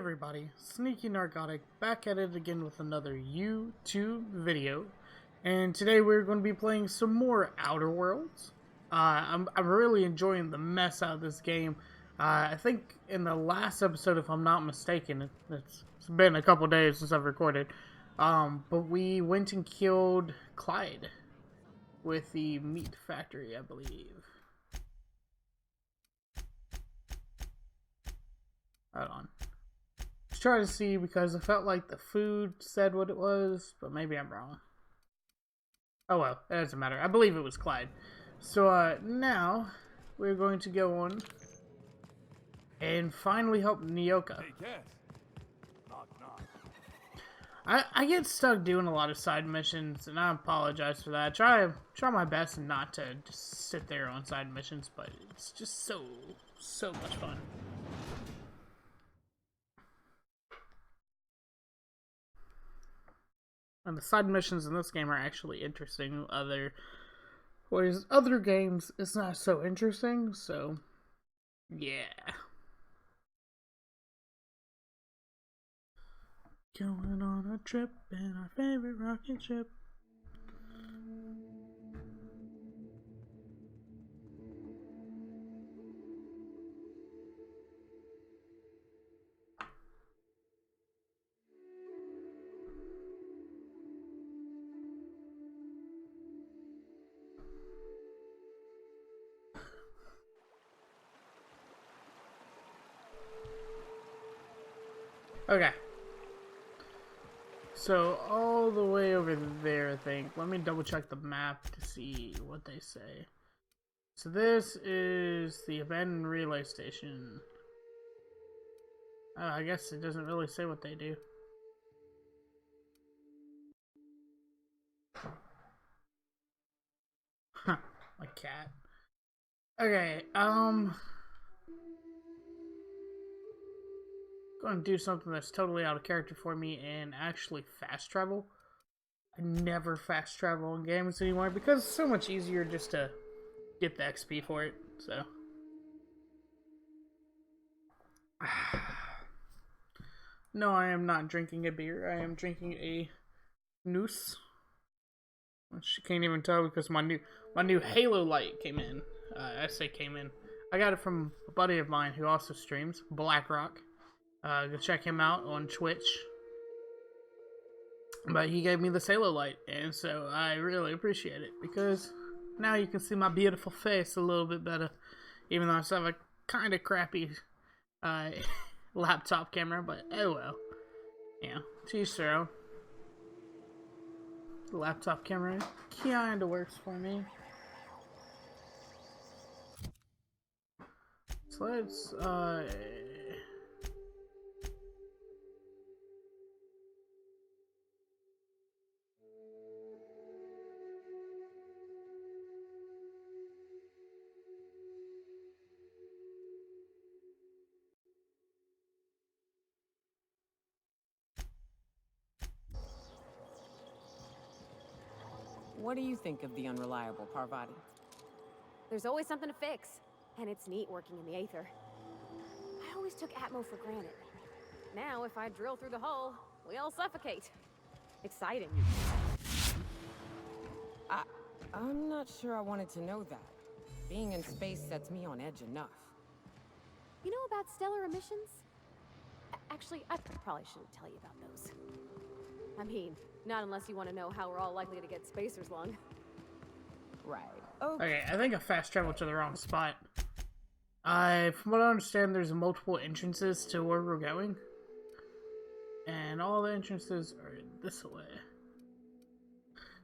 everybody, Sneaky Narcotic back at it again with another YouTube video, and today we're going to be playing some more Outer Worlds. I'm really enjoying the mess out of this game. I think in the last episode, if I'm not mistaken, it's been a couple days since I've recorded, but we went and killed Clyde with the meat factory, I believe. Hold on. Let's try to see, because I felt like the food said what it was, but maybe I'm wrong. Oh well, it doesn't matter. I believe it was Clyde. So now we're going to go on and finally help Nyoka. I get stuck doing a lot of side missions, and I apologize for that. I try my best not to just sit there on side missions, but it's just so much fun. And the side missions in this game are actually interesting. Whereas other games, it's not so interesting, so yeah. Going on a trip in our favorite rocket ship. Okay. So, all the way over there, I think. Let me double check the map to see what they say. So this is the abandoned relay station. I guess it doesn't really say what they do. Huh, my cat. Okay, going to do something that's totally out of character for me and actually fast travel. I never fast travel in games anymore because it's so much easier just to get the XP for it. So no, I am not drinking a beer. I am drinking a noose, which you can't even tell because my new Halo light came in. I say came in. I got it from a buddy of mine who also streams, BlackRock. Go check him out on Twitch. But he gave me the Halo light, and so I really appreciate it because now you can see my beautiful face a little bit better, even though I still have a kind of crappy laptop camera. But oh well, yeah, to each their own. The laptop camera kinda works for me. So let's What do you think of the unreliable Parvati? There's always something to fix, and it's neat working in the Aether. I always took Atmo for granted. Now, if I drill through the hull, we all suffocate. Exciting. I'm not sure I wanted to know that. Being in space sets me on edge enough. You know about stellar emissions? Actually, I probably shouldn't tell you about those. I mean, not unless you want to know how we're all likely to get spacers lung. Right. Okay, I think I fast traveled to the wrong spot. From what I understand, there's multiple entrances to where we're going. And all the entrances are this way.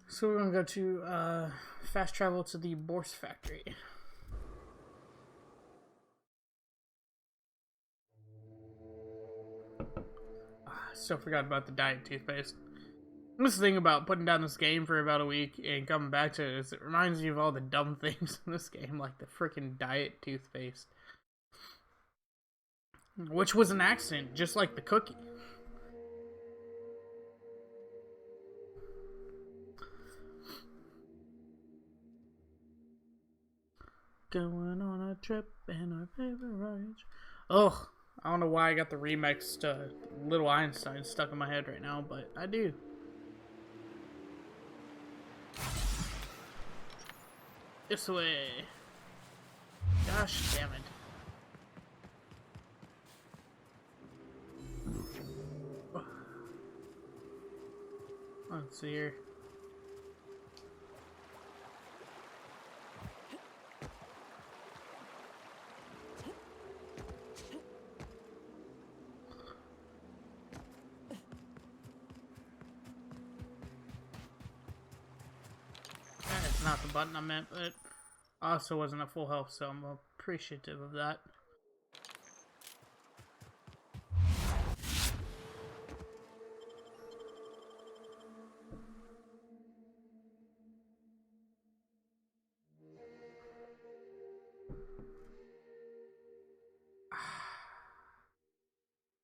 So we're gonna go to, fast travel to the Bourse factory. I still forgot about the diet toothpaste. This thing about putting down this game for about a week and coming back to it is it reminds me of all the dumb things in this game, like the freaking diet toothpaste. Which was an accident, just like the cookie. Going on a trip in our favorite ride. Oh, I don't know why I got the remixed Little Einstein stuck in my head right now, but I do. This way. Gosh damn it. Let's see here. That's not the button I meant, but also wasn't at full health, so I'm appreciative of that.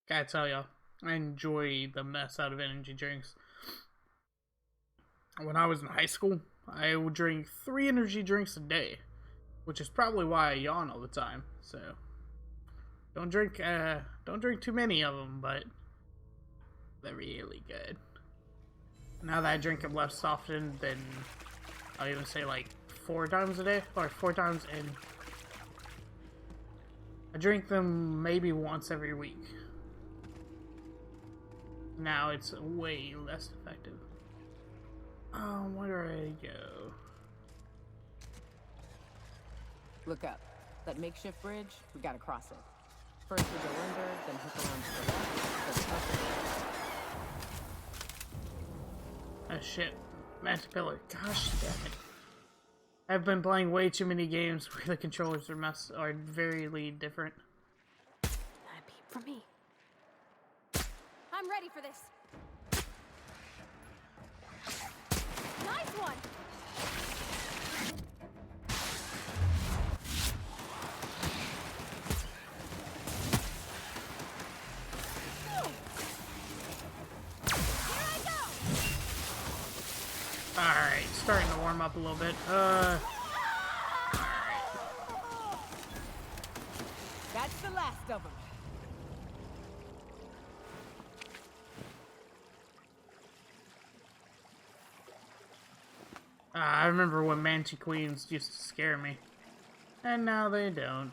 Gotta tell y'all, I enjoy the mess out of energy drinks. When I was in high school, I would drink 3 energy drinks a day, which is probably why I yawn all the time. So don't drink too many of them, but they're really good. Now that I drink them less often than, I'll even say like 4 times a day, or 4 times in. I drink them maybe once every week. Now it's way less effective. Where do I go? Look up. That makeshift bridge, we gotta cross it. First we go under, then hook around to the left, then cross it. Oh shit. Magic pillar. Gosh damn it. I've been playing way too many games where the controllers are very different. Not a peep from me. I'm ready for this. Nice one. Here I go. Alright, starting to warm up a little bit. Alright. That's the last of them. I remember when Mantiqueens used to scare me. And now they don't.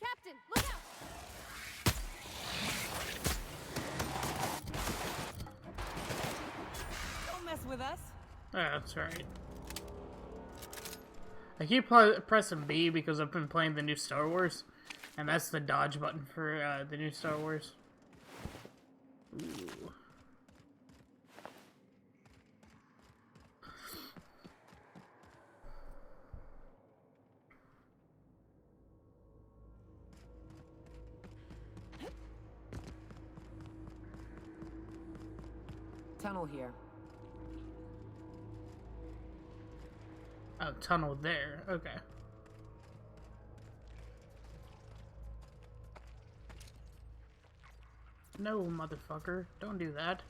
Captain, look out. Don't mess with us. Oh, that's right. I keep pressing B because I've been playing the new Star Wars. And that's the dodge button for the new Star Wars. Ooh. Tunnel here. Oh, tunnel there. Okay. No, motherfucker. Don't do that.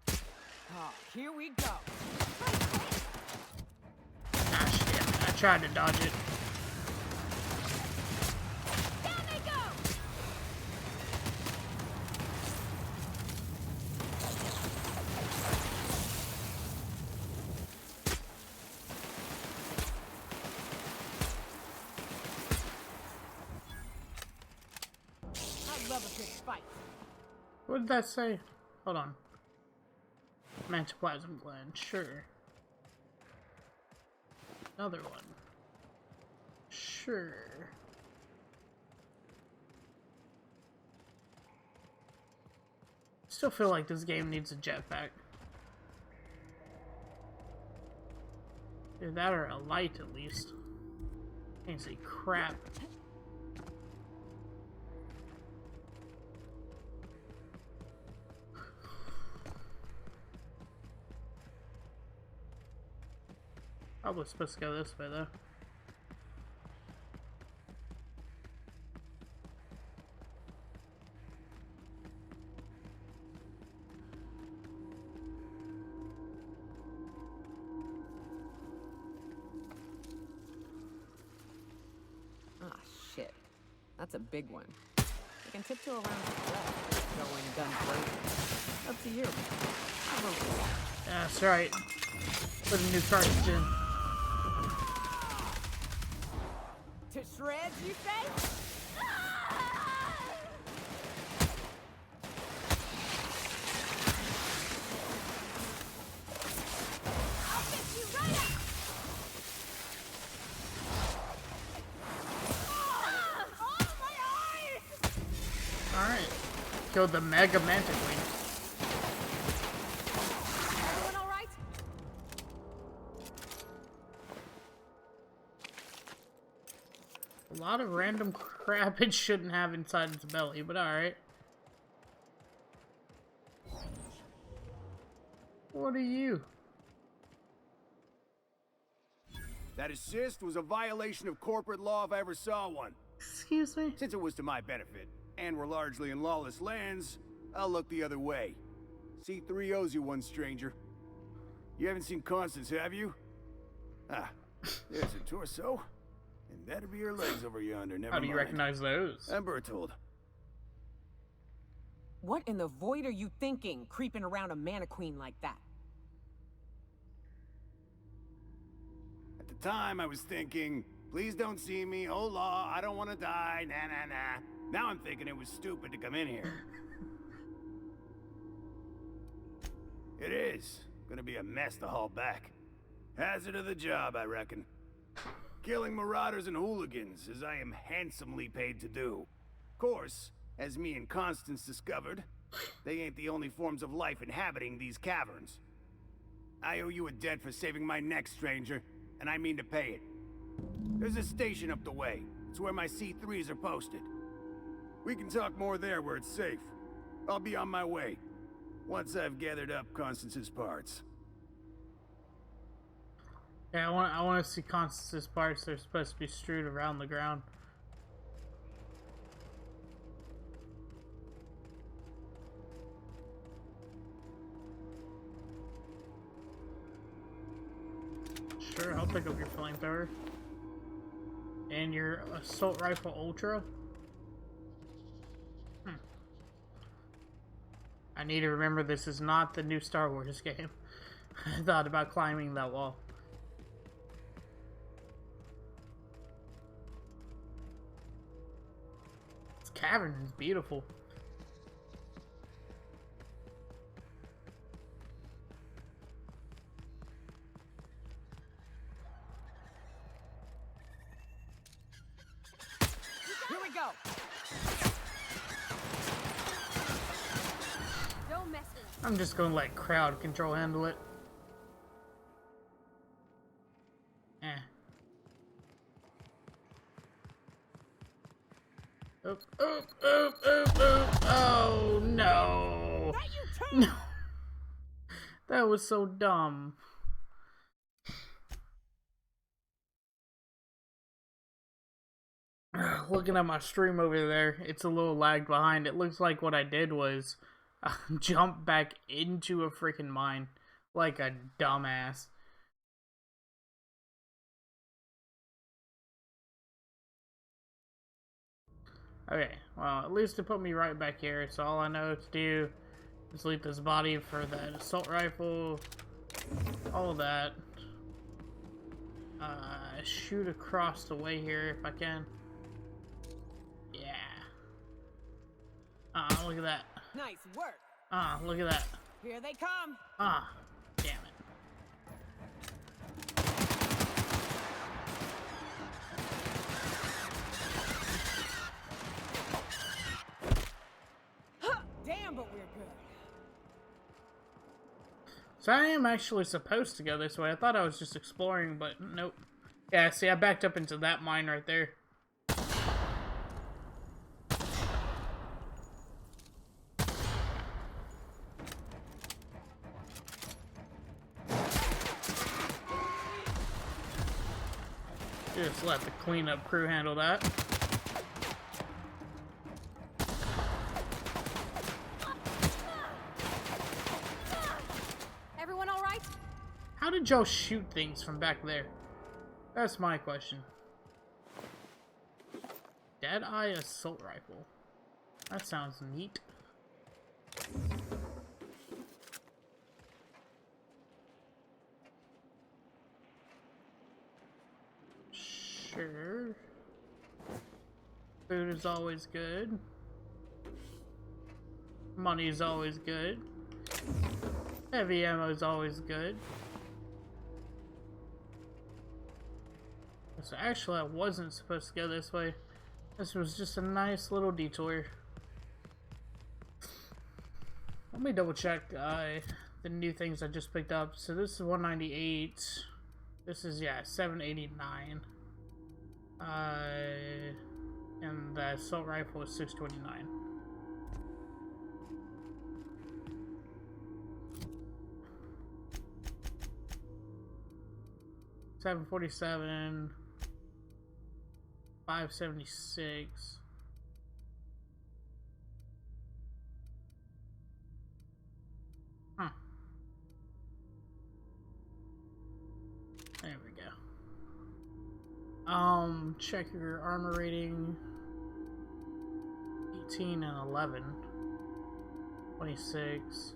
Oh, here we go. Ah, shit. I tried to dodge it. Down they go. I love a big fight. What did that say? Hold on. Mantoplasm gland, sure. Another one. Sure. Still feel like this game needs a jetpack. Either that or a light at least. Can't say crap. Probably supposed to go this way though. That's a big one. You can tiptoe around to the left, go in guns blazing. Up to you. I vote for that. Yeah, that's right. Put a new cartridge in. To shreds, you say? I'll fix you right up! Oh, my eyes! Alright. Killed the Mega Manticling. Everyone all right? A lot of random crap it shouldn't have inside its belly, but alright. What are you? That assist was a violation of corporate law if I ever saw one. Excuse me? Since it was to my benefit, and we're largely in lawless lands, I'll look the other way. C3 owes you one, stranger. You haven't seen Constance, have you? Ah, there's her torso. And that'd be her legs over yonder, never How do you mind. recognize those? I'm Bertold. What in the void are you thinking, creeping around a mannequin like that? At the time, I was thinking, please don't see me, oh law, I don't want to die, nah nah nah. Now I'm thinking it was stupid to come in here. It is. Gonna be a mess to haul back. Hazard of the job, I reckon. Killing marauders and hooligans, as I am handsomely paid to do. Of course, as me and Constance discovered, they ain't the only forms of life inhabiting these caverns. I owe you a debt for saving my neck, stranger, and I mean to pay it. There's a station up the way. It's where my C3s are posted. We can talk more there where it's safe. I'll be on my way, once I've gathered up Constance's parts. Yeah, I want to see Constance's parts. They're supposed to be strewed around the ground. Sure, I'll pick up your flamethrower. And your assault rifle ultra. I need to remember this is not the new Star Wars game. I thought about climbing that wall. This cavern is beautiful. Here we go! Don't mess with us. I'm just gonna let crowd control handle it. Eh. Oop, oop, oop, oop, oop. Oh no! Not you too! No! That was so dumb. Looking at my stream over there, it's a little lagged behind. It looks like what I did was jump back into a freaking mine like a dumbass. Okay, well, at least it put me right back here, so all I know to do is leave this body for that assault rifle, all of that. Shoot across the way here if I can. Yeah. Look at that. Nice work! Look at that. Here they come! Damn it. Damn, but we're good. So I am actually supposed to go this way. I thought I was just exploring, but nope. Yeah, see, I backed up into that mine right there. Just let the cleanup crew handle that. Everyone all right? How did y'all shoot things from back there? That's my question. Deadeye assault rifle. That sounds neat. Sure. Food is always good. Money is always good. Heavy ammo is always good. So actually I wasn't supposed to go this way. This was just a nice little detour. Let me double check the new things I just picked up. So this is 198. This is, yeah, 789. And the assault rifle is 629. $747, $576. Huh. There we go. Check your armor rating. 18 and 11. 26.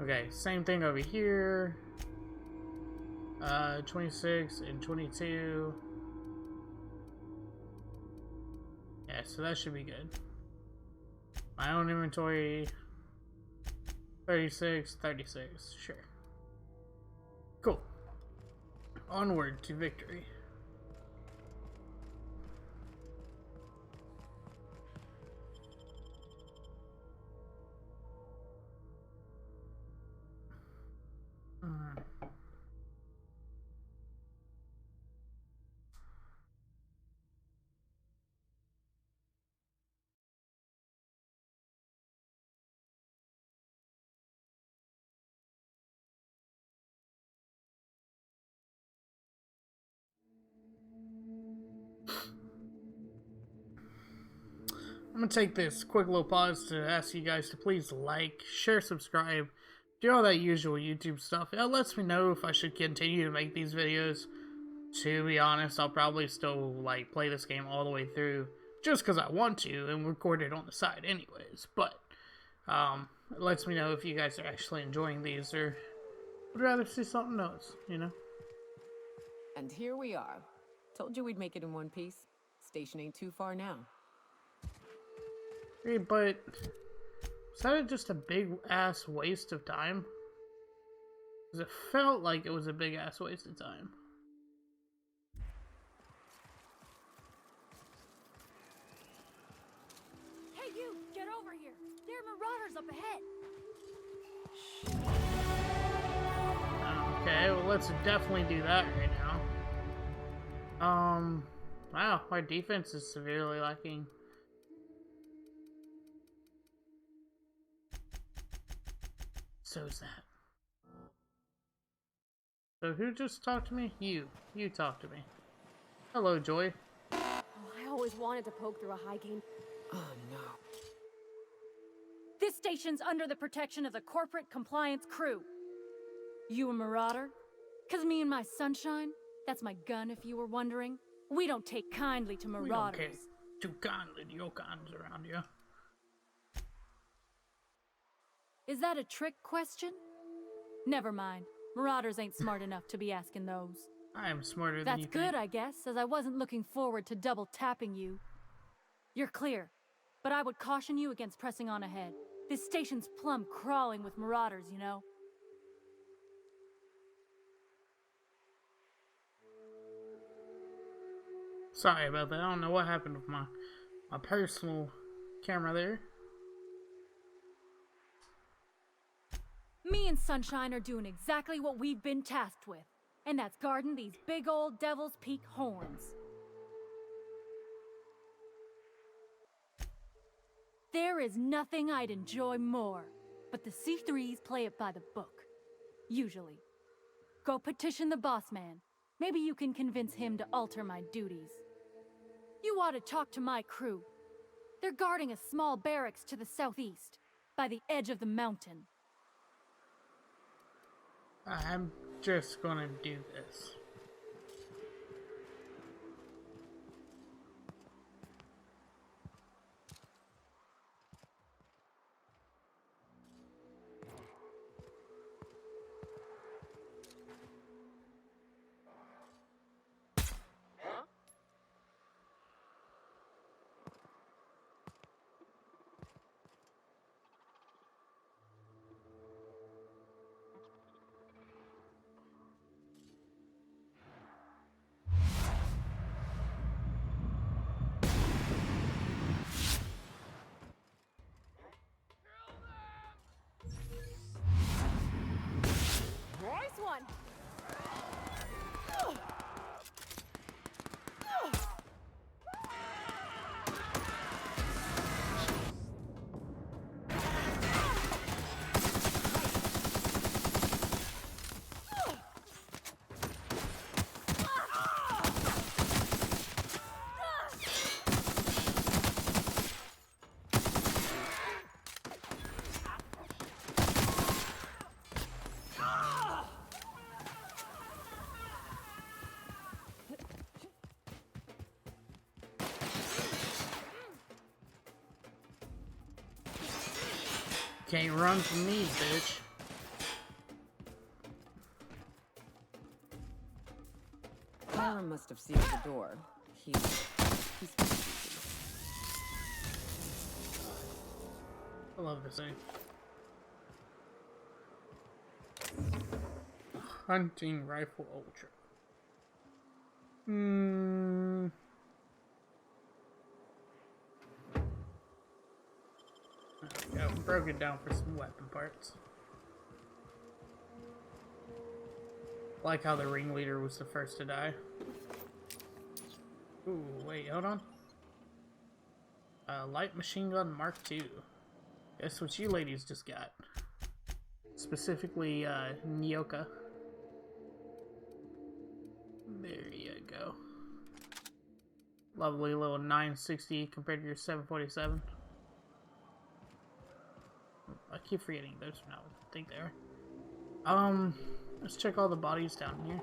Okay, same thing over here. 26 and 22. Yeah, so that should be good. My own inventory, 36, 36, sure. Cool. Onward to victory. I'm gonna take this quick little pause to ask you guys to please like, share, subscribe, do all that usual YouTube stuff. It lets me know if I should continue to make these videos. To be honest, I'll probably still like play this game all the way through just because I want to and record it on the side anyways. But it lets me know if you guys are actually enjoying these or would rather see something else, you know? And here we are. Told you we'd make it in one piece. Station ain't too far now. Hey, but was that just a big ass waste of time? Because it felt like it was a big ass waste of time. Hey, you! Get over here! There are marauders up ahead! Okay, well let's definitely do that right now. Wow, our defense is severely lacking. So is that. So who just talked to me? You. You talked to me. Hello, Joy. Oh, I always wanted to poke through a high gain. Oh no. This station's under the protection of the corporate compliance crew. You a marauder? 'Cause me and my sunshine, that's my gun if you were wondering, we don't take kindly to marauders. We don't take too kindly to your kinds around here. Is that a trick question? Never mind. Marauders ain't smart enough to be asking those. I am smarter than That's you good, think. I guess, as I wasn't looking forward to double tapping you. You're clear, but I would caution you against pressing on ahead. This station's plumb crawling with marauders, you know. Sorry about that. I don't know what happened with my personal camera there. Me and Sunshine are doing exactly what we've been tasked with, and that's guarding these big old Devil's Peak horns. There is nothing I'd enjoy more, but the C3s play it by the book. Usually. Go petition the boss man. Maybe you can convince him to alter my duties. You ought to talk to my crew. They're guarding a small barracks to the southeast, by the edge of the mountain. I'm just gonna do this. Nice one! Can't run from me, bitch. Hiram must have sealed the door. He's I love this thing. Hunting rifle ultra. There we go. Broke it down for some weapon parts. Like how the ringleader was the first to die. Ooh, wait, hold on. Light machine gun Mark II. Guess what you ladies just got. Specifically, Nyoka. There you go. Lovely little 960 compared to your 747. I keep forgetting those are not what I think they are. Let's check all the bodies down here.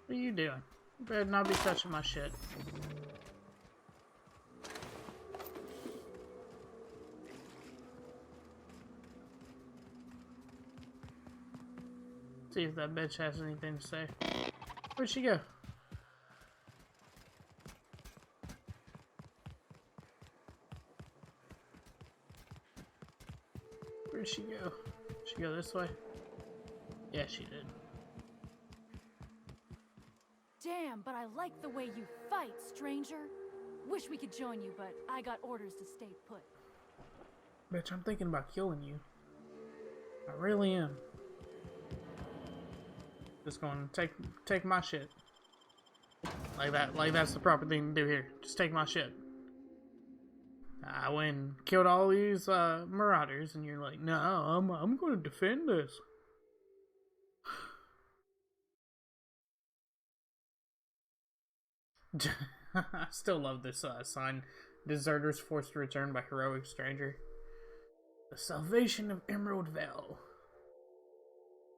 What are you doing? You better not be touching my shit. See if that bitch has anything to say. Where'd she go? Where'd she go? Did she go this way? Yeah, she did. Damn, but I like the way you fight, stranger. Wish we could join you, but I got orders to stay put. Bitch, I'm thinking about killing you. I really am. Just gonna take my shit. Like that, like that's the proper thing to do here. Just take my shit. I went and killed all these marauders, and you're like, no, I'm gonna defend this. I still love this sign. Deserters forced to return by heroic stranger. The salvation of Emerald Vale.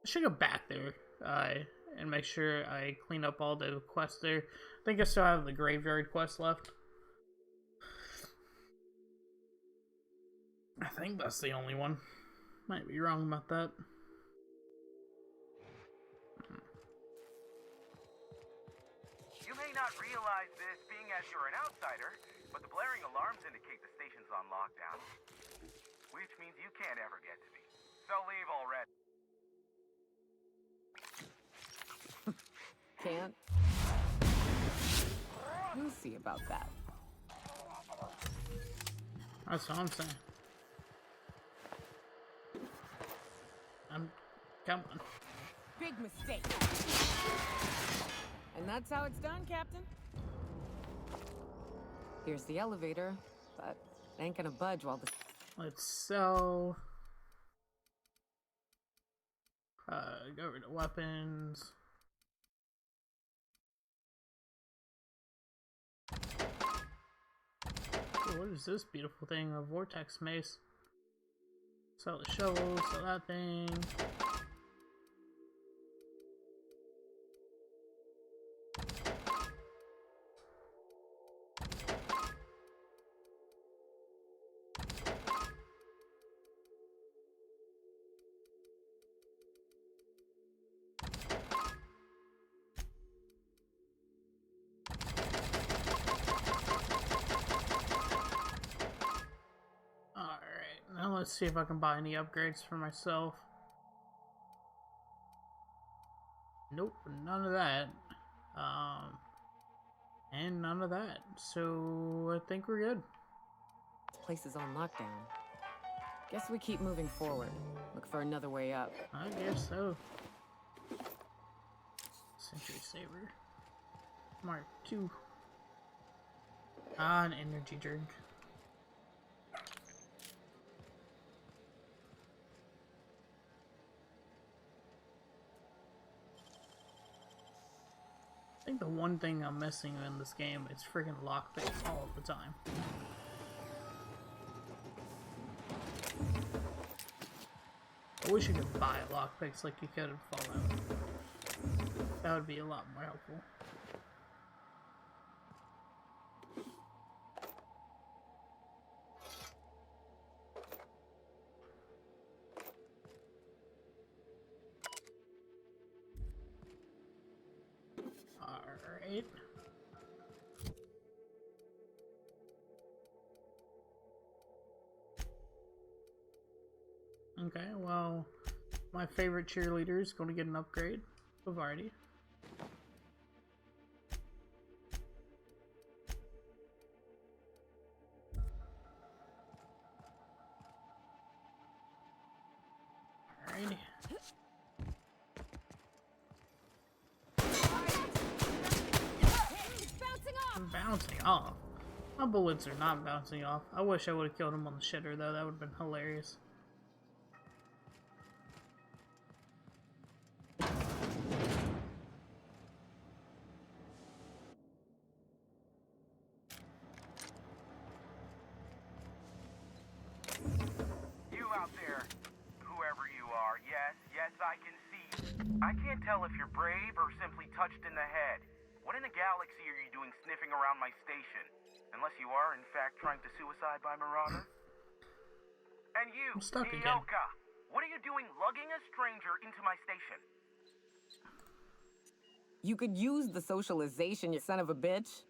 I should go back there and make sure I clean up all the quests there. I think I still have the graveyard quest left. I think that's the only one. Might be wrong about that. You may not realize this being as you're an outsider, but the blaring alarms indicate the station's on lockdown. Which means you can't ever get to me. So leave already. can't. We'll see about that. That's what I'm saying. Come on. Big mistake. And that's how it's done, Captain. Here's the elevator, but it ain't gonna budge while the... Let's sell. Go over to weapons. What is this beautiful thing? A vortex mace. Sell the shovel, sell that thing. Now let's see if I can buy any upgrades for myself. Nope, none of that. And none of that. So I think we're good. This place is on lockdown. Guess we keep moving forward. Look for another way up. I guess so. Century Saver. Mark II. Ah, an energy drink. I think the one thing I'm missing in this game is freaking lockpicks all the time. I wish you could buy lockpicks like you could in Fallout. That would be a lot more helpful. Alright. Okay, well, my favorite cheerleader is going to get an upgrade. Bavardi. Alrighty. I'm bouncing off. My bullets are not bouncing off. I wish I would have killed him on the shitter though. That would have been hilarious. You out there, whoever you are, yes, I can see you. I can't tell if you're brave or simply touched in the head. What in the galaxy are you doing sniffing around my station? Unless you are, in fact, trying to suicide by Marauder? And you, I'm stuck again. Ioka, what are you doing lugging a stranger into my station? You could use the socialization, you son of a bitch.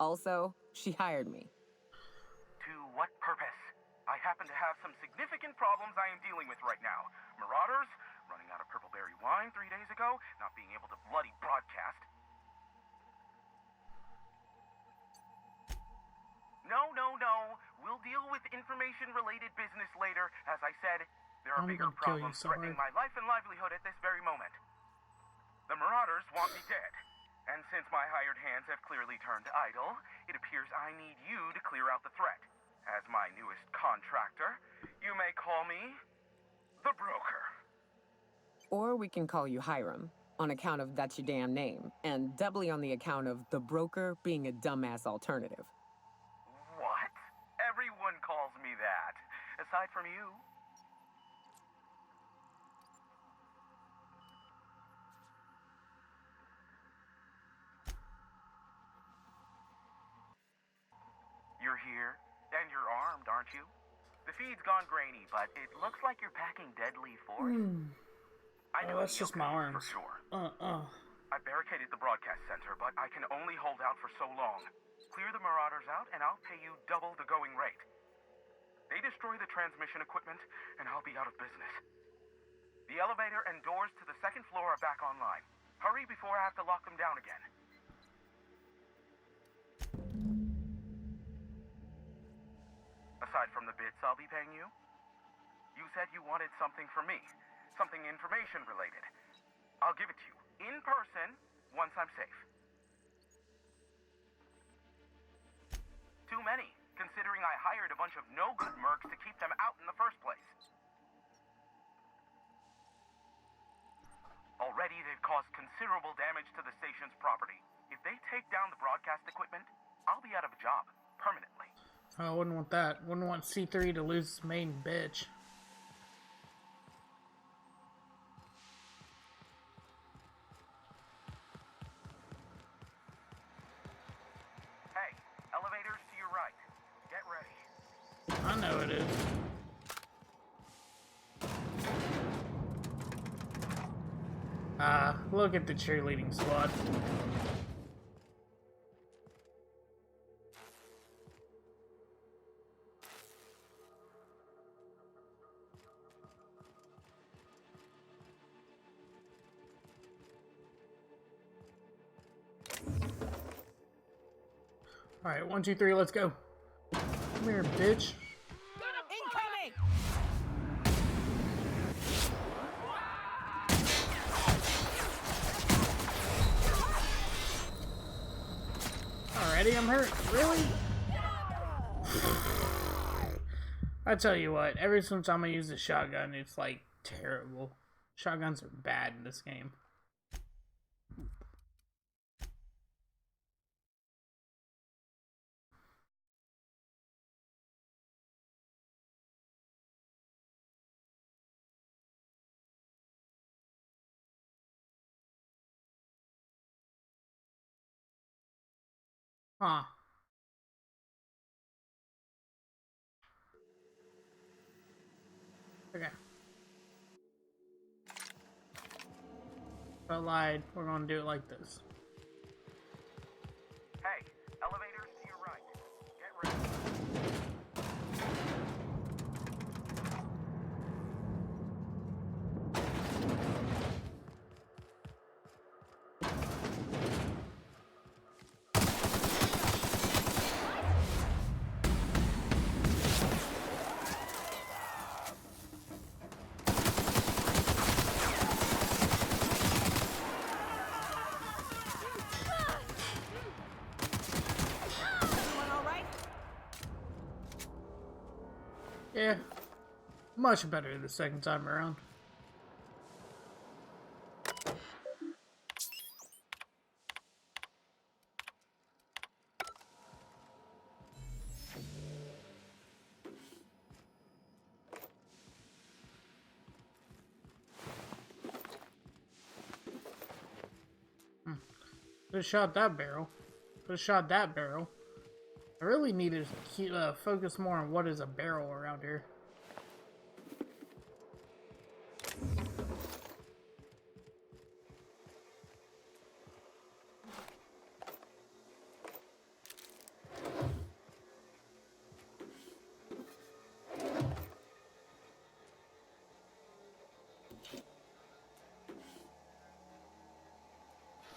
Also, she hired me. To what purpose? I happen to have some significant problems I am dealing with right now. Marauders, running out of purple berry wine 3 days ago, not being able to bloody broadcast. No. We'll deal with information-related business later. As I said, there are I'm bigger gonna kill you problems so threatening hard. my life and livelihood at this very moment. The Marauders want me dead. And since my hired hands have clearly turned idle, it appears I need you to clear out the threat. As my newest contractor, you may call me the Broker. Or we can call you Hiram, on account of that's your damn name, and doubly on the account of the broker being a dumbass alternative. What? Everyone calls me that. Aside from you. You're here, and you're armed, aren't you? The feed's gone grainy, but it looks like you're packing deadly force. I know That's just my Ioka arms. for sure. I I barricaded the broadcast center, but I can only hold out for so long. Clear the Marauders out, and I'll pay you double the going rate. They destroy the transmission equipment, and I'll be out of business. The elevator and doors to the second floor are back online. Hurry before I have to lock them down again. Aside from the bits I'll be paying you, you said you wanted something from me. Something information related. I'll give it to you, in person, once I'm safe. Too many, considering I hired a bunch of no-good mercs to keep them out in the first place. Already, they've caused considerable damage to the station's property. If they take down the broadcast equipment, I'll be out of a job, permanently. Oh, I wouldn't want that. Wouldn't want C3 to lose his main bitch. Hey, elevators to your right. Get ready. I know it is. Look at the cheerleading squad. Alright, 1, 2, 3, let's go. Come here, bitch. Incoming! Already, I'm hurt. Really? I tell you what, every since time I use a shotgun, it's like terrible. Shotguns are bad in this game. Huh. Okay. I lied. We're gonna do it like this. Hey, elevators to your right. Get ready. Everyone all right? Yeah. Much better the second time around. Could have shot that barrel. Could have shot that barrel. I really need to keep, focus more on what is a barrel around here.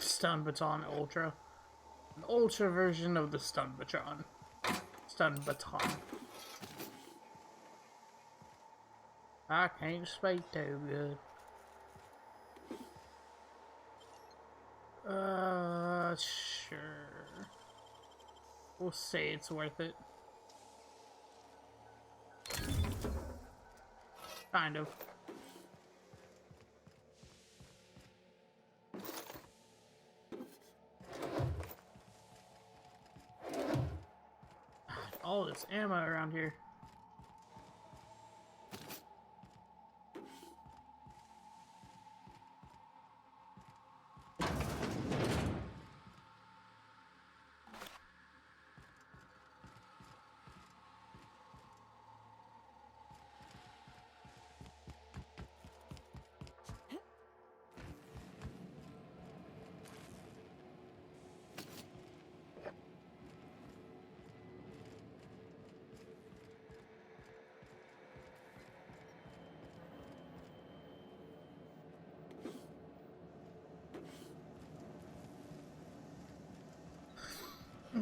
Stun Baton Ultra. An ultra version of the Stun Baton. Stun Baton. I can't speak too good. Sure. We'll say it's worth it. Kind of. All this ammo around here.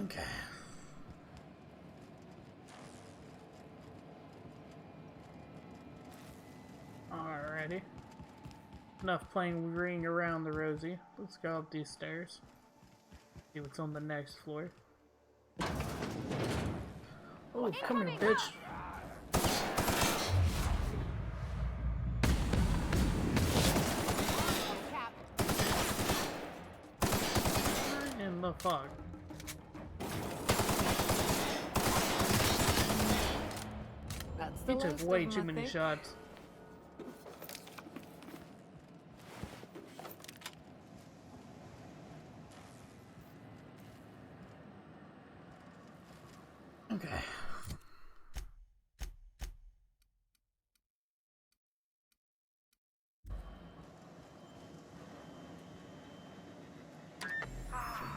Okay. Alrighty. Enough playing ring around the rosy. Let's go up these stairs. See what's on the next floor. Oh, come here, bitch. What in the fuck? the He took last way of 'em, too I many think. shots. Okay.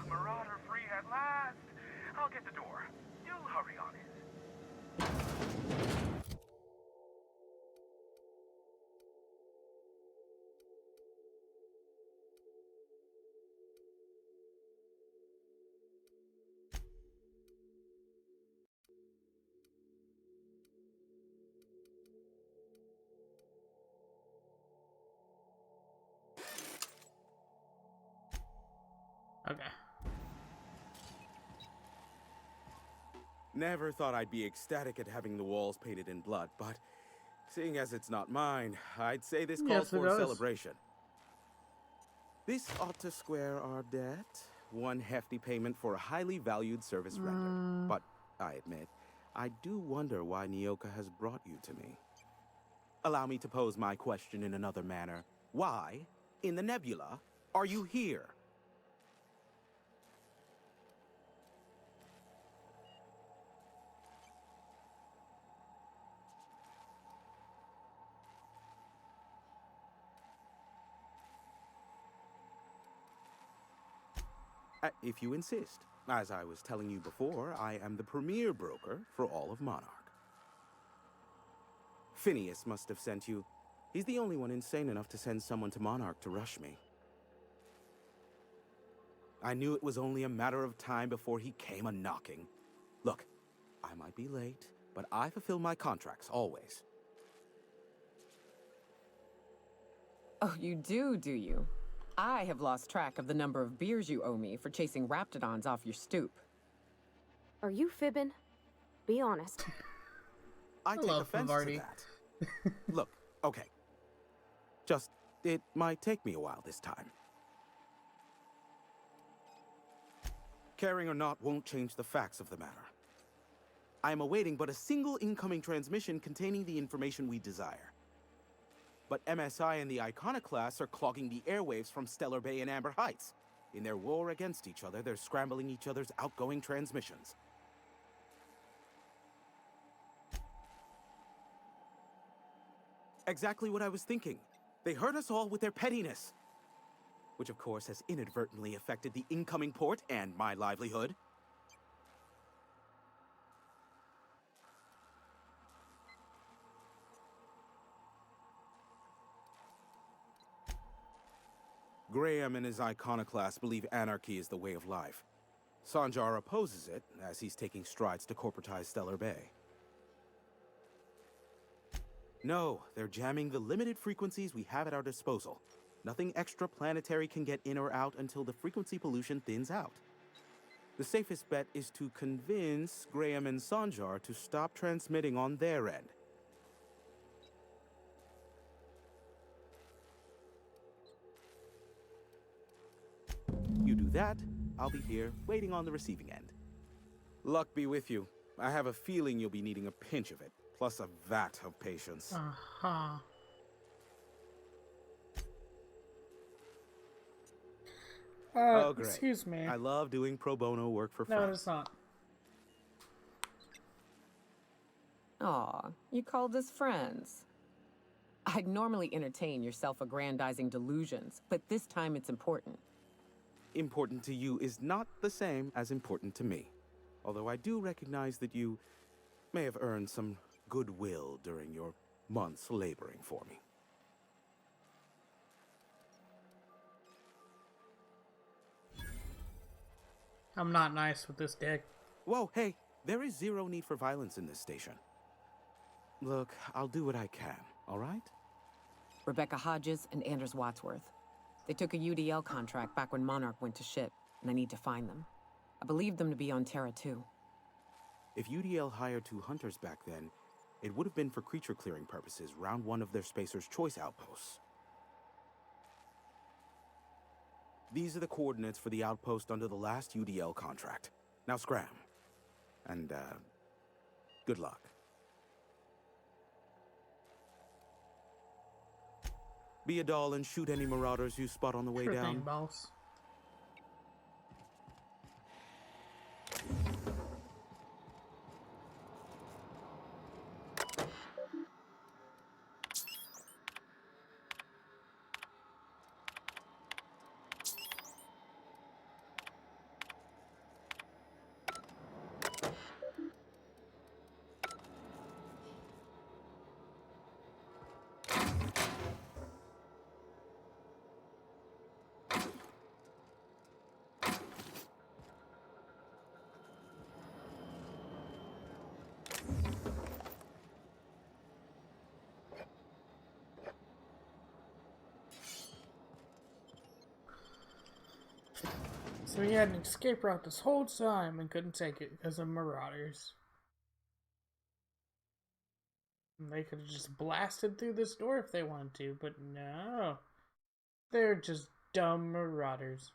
Marauder free at last. I'll get the door. You hurry on in. Okay. Never thought I'd be ecstatic at having the walls painted in blood, but seeing as it's not mine, I'd say this calls Yes, it for a does. celebration. This ought to square our debt. One hefty payment for a highly valued service rendered. But I admit, I do wonder why Nyoka has brought you to me. Allow me to pose my question in another manner. Why, in the nebula, are you here? If you insist. As I was telling you before, I am the premier broker for all of Monarch. Phineas must have sent you. He's the only one insane enough to send someone to Monarch to rush me. I knew it was only a matter of time before he came a-knocking. Look, I might be late, but I fulfill my contracts, always. Oh, you do you? I have lost track of the number of beers you owe me for chasing raptidons off your stoop. Are you fibbing? Be honest. I take love offense Havarti. to that. Look, okay. Just, it might take me a while this time. Caring or not won't change the facts of the matter. I am awaiting but a single incoming transmission containing the information we desire. But MSI and the Iconoclasts are clogging the airwaves from Stellar Bay and Amber Heights. In their war against each other, they're scrambling each other's outgoing transmissions. Exactly what I was thinking. They hurt us all with their pettiness. Which of course has inadvertently affected the incoming port and my livelihood. Graham and his Iconoclast believe anarchy is the way of life. Sanjar opposes it, as he's taking strides to corporatize Stellar Bay. No, they're jamming the limited frequencies we have at our disposal. Nothing extraplanetary can get in or out until the frequency pollution thins out. The safest bet is to convince Graham and Sanjar to stop transmitting on their end. You do that, I'll be here, waiting on the receiving end. Luck be with you. I have a feeling you'll be needing a pinch of it, plus a vat of patience. Uh-huh. Oh, great. Excuse me. I love doing pro bono work for No, friends. it's not. Aw, you called us friends. I'd normally entertain your self-aggrandizing delusions, but this time it's important. Important to you is not the same as important to me. Although I do recognize that you may have earned some goodwill during your months laboring for me. I'm not nice with this dick. Whoa, hey, there is zero need for violence in this station. Look, I'll do what I can, all right? Rebecca Hodges and Anders Wadsworth. They took a UDL contract back when Monarch went to shit, and I need to find them. I believe them to be on Terra too. If UDL hired 2 hunters back then, it would have been for creature clearing purposes, round one of their Spacer's Choice outposts. These are the coordinates for the outpost under the last UDL contract. Now scram. And, good luck. Be a doll and shoot any marauders you spot on the way Sure down. thing, boss. So he had an escape route this whole time and couldn't take it because of marauders. And they could have just blasted through this door if they wanted to, but no. They're just dumb marauders.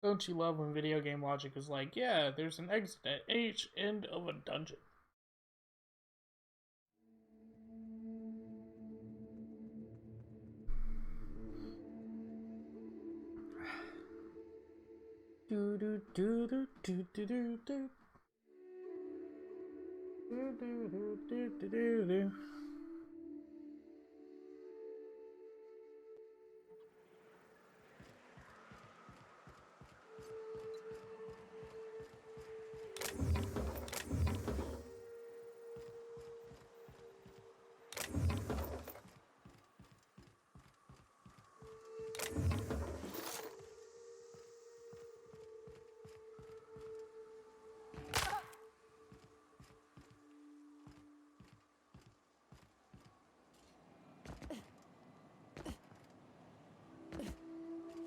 Don't you love when video game logic is like, yeah, there's an exit at each end of a dungeon. Do do do do do do do do. Do do do do do do do.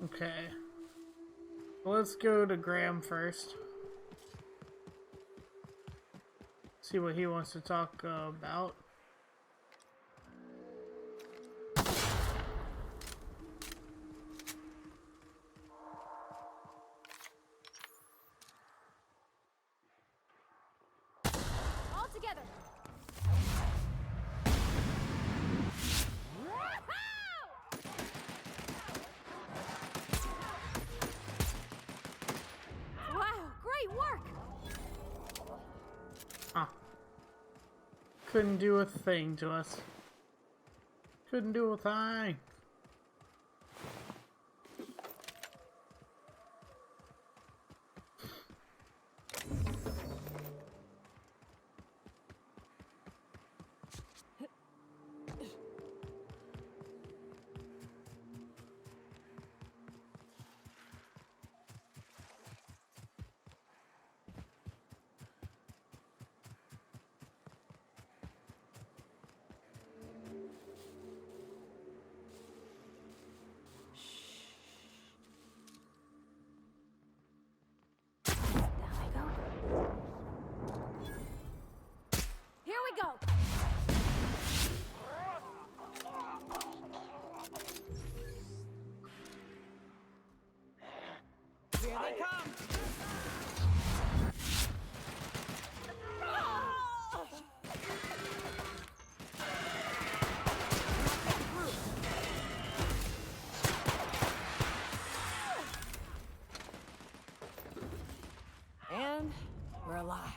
Okay. Well, let's go to Graham first. See what he wants to talk about. All together. Wow, great work. Huh. Couldn't do a thing to us. Couldn't do a thing. Here we go. Here they come! And we're alive.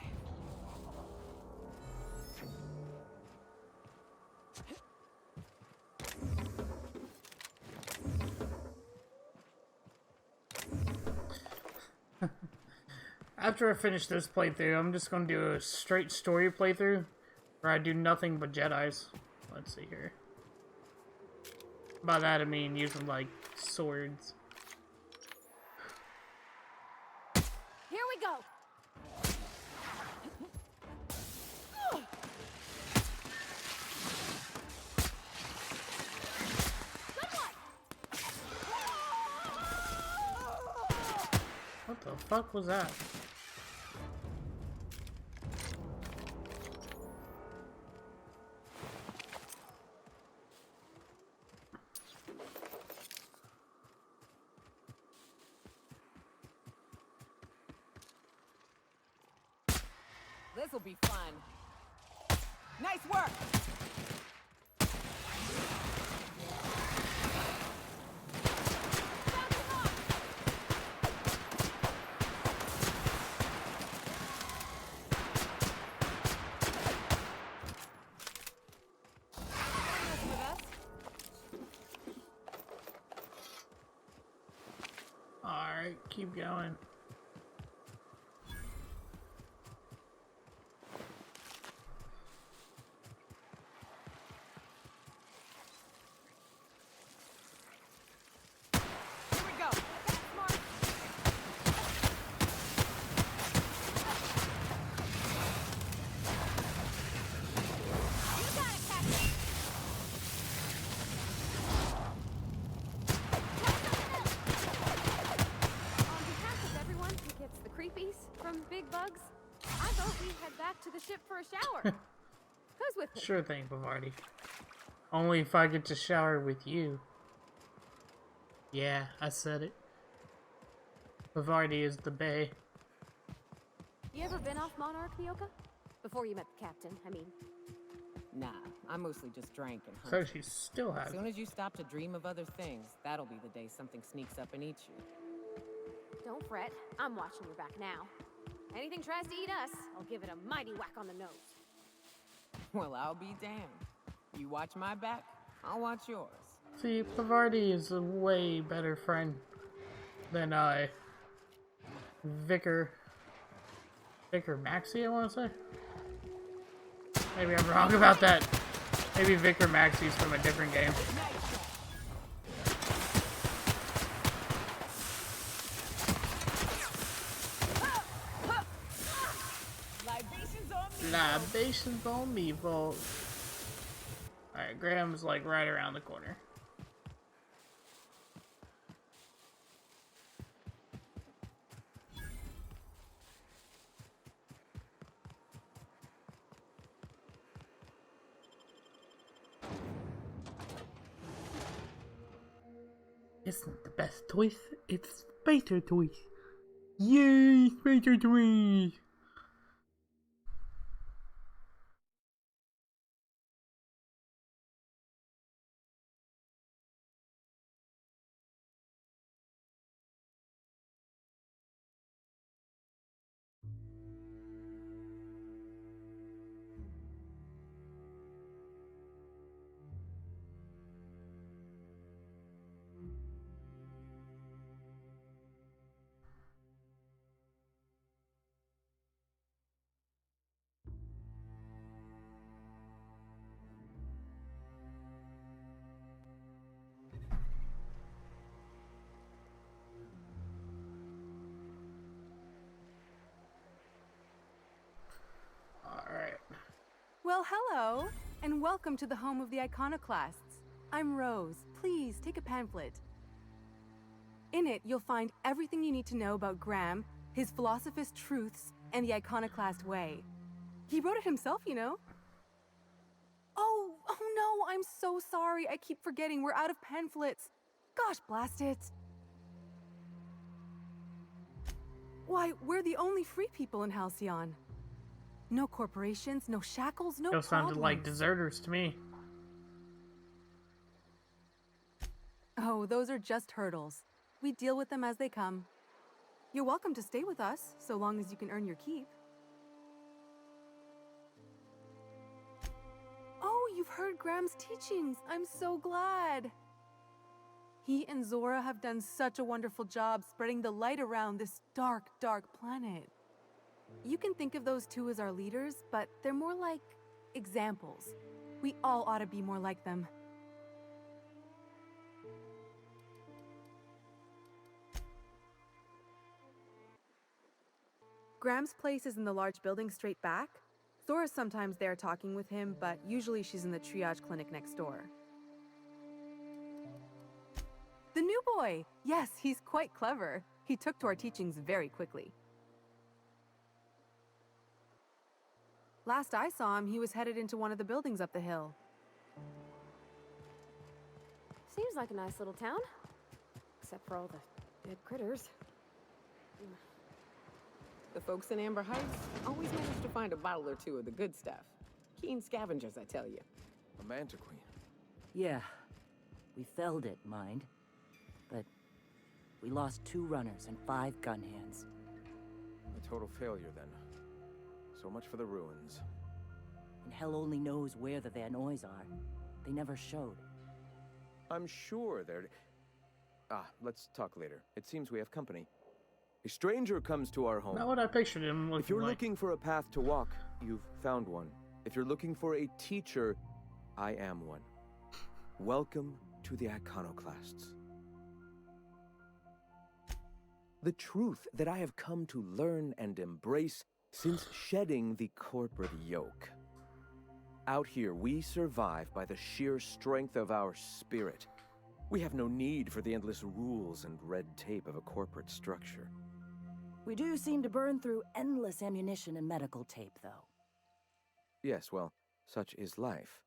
After I finish this playthrough, I'm just gonna do a straight story playthrough where I do nothing but Jedis. Let's see here. By that I mean using like swords. Here we go. Good one. What the fuck was that? This'll be fun. Nice work! keep going. Here we go. On behalf of everyone who gets the creepies from big bugs, I vote we head back to the ship for a shower. Who's with me? Sure thing, Bavardi. Only if I get to shower with you. Yeah, I said it. Bavardi is the bae. You ever been off Monarch, Nyoka? Before you met the captain, I mean. Nah, I mostly just drank and So hunted. she still has. As soon as you stop to dream of other things, that'll be the day something sneaks up and eats you. Don't fret, I'm watching your back now. Anything tries to eat us, I'll give it a mighty whack on the nose. Well, I'll be damned. You watch my back, I'll watch yours. See, Bavardi is a way better friend than Vicar Maxi, I want to say. Maybe I'm wrong about that. Maybe Vicar Maxi's from a different game. Libations on me, folks. Alright, Graham's like right around the corner. It's not the best toys, it's Spacer toys. Yay, Spacer toys! Alright. Well, hello, and welcome to the home of the Iconoclasts. I'm Rose. Please take a pamphlet. In it, you'll find everything you need to know about Graham, his philosophist truths, and the Iconoclast way. He wrote it himself, you know. Oh no, I'm so sorry. I keep forgetting we're out of pamphlets. Gosh, blast it. Why, we're the only free people in Halcyon. No corporations, no shackles, no Those sounded like problems. deserters to me. Oh, those are just hurdles. We deal with them as they come. You're welcome to stay with us, so long as you can earn your keep. Oh, you've heard Graham's teachings. I'm so glad. He and Zora have done such a wonderful job spreading the light around this dark, dark planet. You can think of those two as our leaders, but they're more like examples. We all ought to be more like them. Graham's place is in the large building straight back. Zora's sometimes there talking with him, but usually she's in the triage clinic next door. The new boy! Yes, he's quite clever. He took to our teachings very quickly. Last I saw him, he was headed into one of the buildings up the hill. Seems like a nice little town. Except for all the dead critters. The folks in Amber Heights always manage to find a bottle or two of the good stuff. Keen scavengers, I tell you. A Manta Queen. Yeah, we felled it, mind. But we lost 2 runners and 5 gun hands. A total failure, then. So much for the ruins. And hell only knows where the Vanoys are. They never showed. I'm sure they're... Ah, let's talk later. It seems we have company. A stranger comes to our home. Not what I pictured him looking If you're like. looking for a path to walk, you've found one. If you're looking for a teacher, I am one. Welcome to the Iconoclasts. The truth that I have come to learn and embrace since shedding the corporate yoke. Out here, we survive by the sheer strength of our spirit. We have no need for the endless rules and red tape of a corporate structure. We do seem to burn through endless ammunition and medical tape, though. Yes, well, such is life.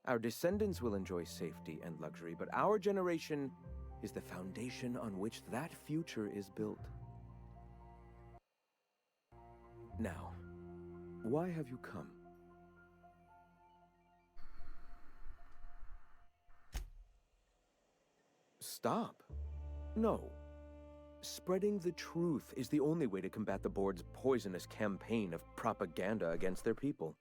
Our descendants will enjoy safety and luxury, but our generation is the foundation on which that future is built. Now, why have you come? Stop. No. Spreading the truth is the only way to combat the board's poisonous campaign of propaganda against their people.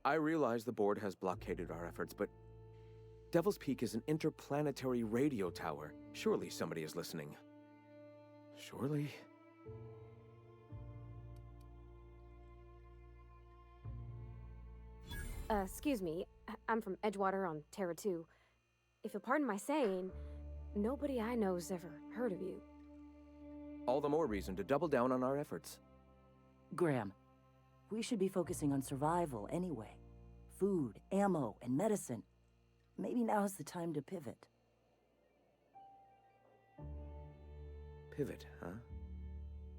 I realize the board has blockaded our efforts, but Devil's Peak is an interplanetary radio tower. Surely somebody is listening. Surely? Excuse me. I'm from Edgewater on Terra 2. If you'll pardon my saying, nobody I know's ever heard of you. All the more reason to double down on our efforts. Graham, we should be focusing on survival anyway. Food, ammo, and medicine. Maybe now's the time to pivot. Pivot, huh?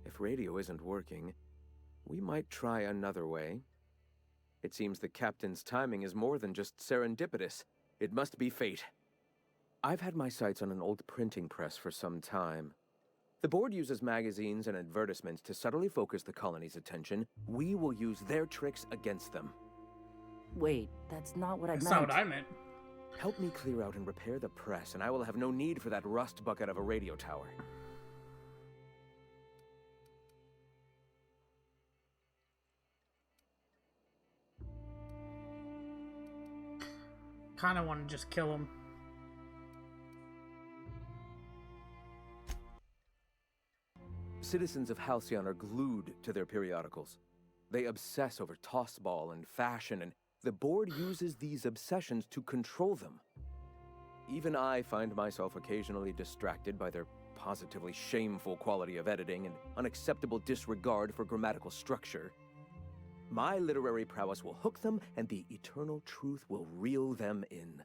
If radio isn't working, we might try another way. It seems the captain's timing is more than just serendipitous. It must be fate. I've had my sights on an old printing press for some time. The board uses magazines and advertisements to subtly focus the colony's attention. We will use their tricks against them. Wait, that's not what I That's meant. not what I meant. Help me clear out and repair the press, and I will have no need for that rust bucket of a radio tower. Kinda want to just kill him. Citizens of Halcyon are glued to their periodicals. They obsess over tossball and fashion, and the board uses these obsessions to control them. Even I find myself occasionally distracted by their positively shameful quality of editing and unacceptable disregard for grammatical structure. My literary prowess will hook them, and the eternal truth will reel them in.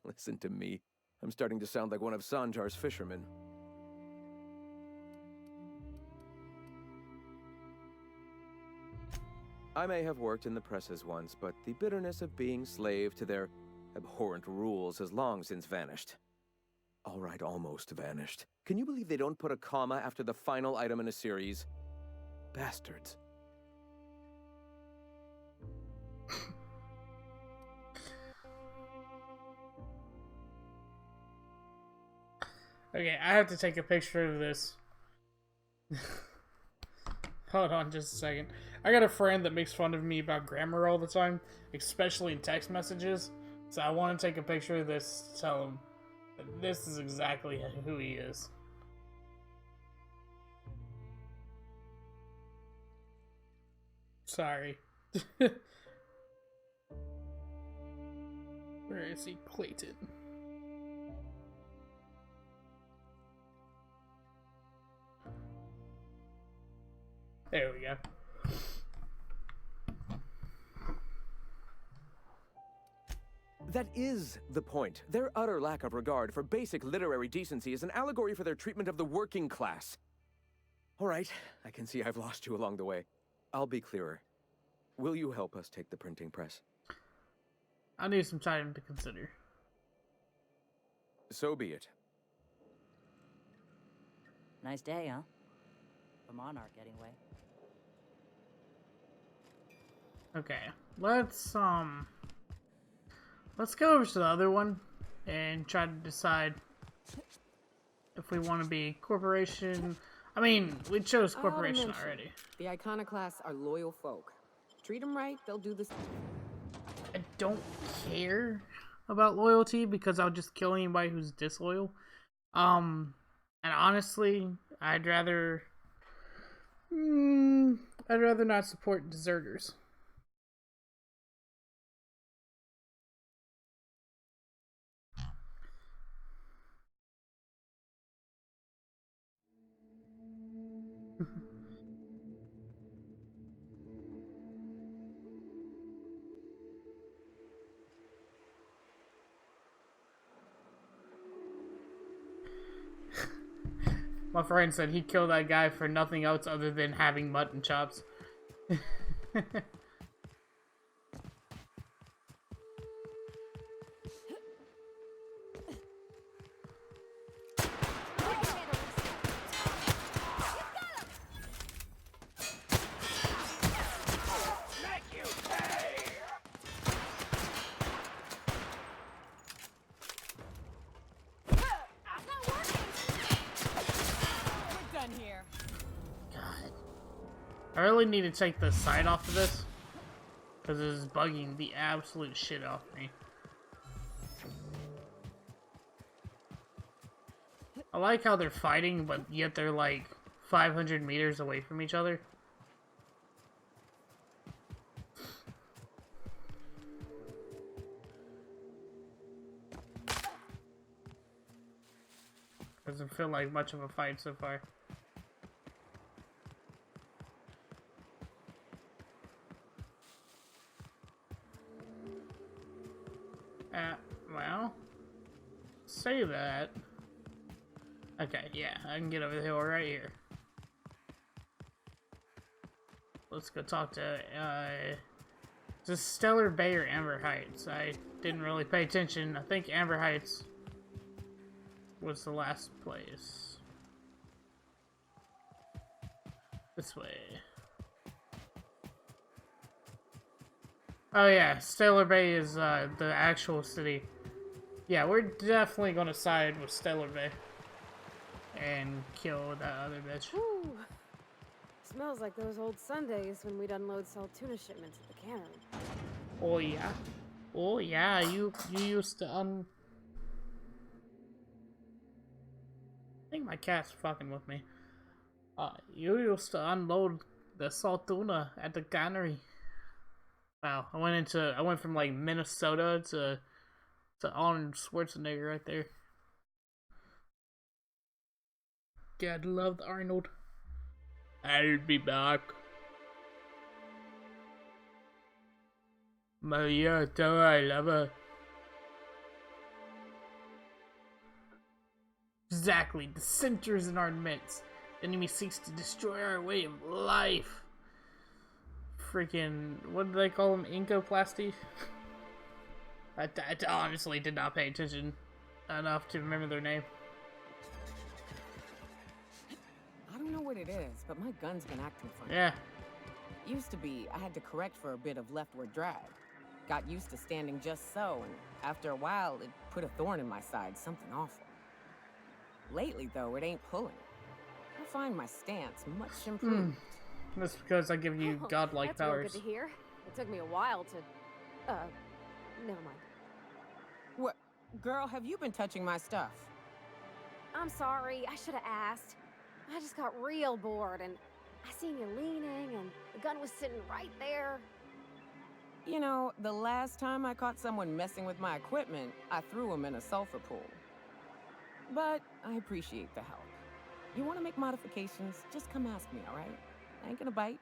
Listen to me. I'm starting to sound like one of Sanjar's fishermen. I may have worked in the presses once, but the bitterness of being slave to their abhorrent rules has long since vanished. All right, almost vanished. Can you believe they don't put a comma after the final item in a series? Bastards. Okay, I have to take a picture of this. Hold on just a second. I got a friend that makes fun of me about grammar all the time, especially in text messages. So I want to take a picture of this to tell him that this is exactly who he is. Sorry. Where is he? Clayton. There we go. That is the point. Their utter lack of regard for basic literary decency is an allegory for their treatment of the working class. All right, I can see I've lost you along the way. I'll be clearer. Will you help us take the printing press? I need some time to consider. So be it. Nice day, huh? For Monarch, anyway. Okay, let's go over to the other one and try to decide if we want to be corporation. I mean, we chose corporation already. The Iconoclasts are loyal folk. Treat them right, they'll do the same. I don't care about loyalty because I'll just kill anybody who's disloyal. And honestly, I'd rather not support deserters. My friend said he'd kill that guy for nothing else other than having mutton chops. I really need to take the side off of this, because it is bugging the absolute shit off me. I like how they're fighting, but yet they're like 500 meters away from each other. Doesn't feel like much of a fight so far. Well, say that. Okay, yeah, I can get over the hill right here. Let's go talk to, is this Stellar Bay or Amber Heights? I didn't really pay attention. I think Amber Heights was the last place. This way. Oh yeah, Stellar Bay is, the actual city. Yeah, we're definitely gonna side with Stellar Bay. And kill that other bitch. Whew. Smells like those old Sundays when we'd unload salt tuna shipments at the cannery. Oh yeah. Oh yeah, you used to I think my cat's fucking with me. You used to unload the salt tuna at the cannery. Wow, I went from like Minnesota to Arnold Schwarzenegger right there. God loved Arnold. I'll be back. Maria, tell her I love her. Exactly, the centers in our midst. The enemy seeks to destroy our way of life. Freaking, what do they call them? Iconoclasty? I honestly did not pay attention enough to remember their name. I don't know what it is, but my gun's been acting funny. Yeah. Used to be, I had to correct for a bit of leftward drag. Got used to standing just so, and after a while, it put a thorn in my side, something awful. Lately, though, it ain't pulling. I find my stance much improved. That's because I give you godlike powers. That's real good to hear. It took me a while to... never mind. What? Girl, have you been touching my stuff? I'm sorry, I should have asked. I just got real bored, and I seen you leaning, and the gun was sitting right there. You know, the last time I caught someone messing with my equipment, I threw him in a sulfur pool. But I appreciate the help. You want to make modifications, just come ask me, alright? I ain't gonna bite.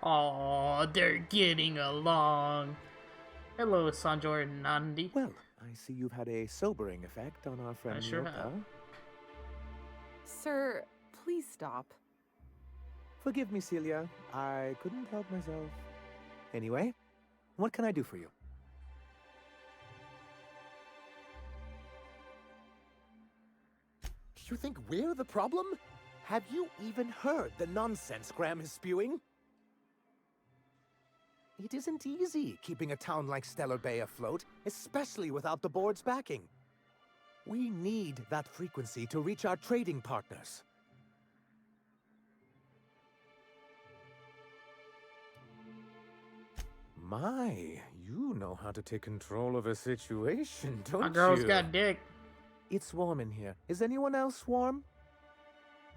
Aw, they're getting along. Hello, Sanjor and Nandi. Well, I see you've had a sobering effect on our friend. I sure Nyoka. have. Sir, please stop. Forgive me, Celia. I couldn't help myself. Anyway, what can I do for you? You think we're the problem? Have you even heard the nonsense Graham is spewing? It isn't easy keeping a town like Stellar Bay afloat, especially without the board's backing. We need that frequency to reach our trading partners. My, You know how to take control of a situation, don't My you? girl's got dick. It's warm in here. Is anyone else warm?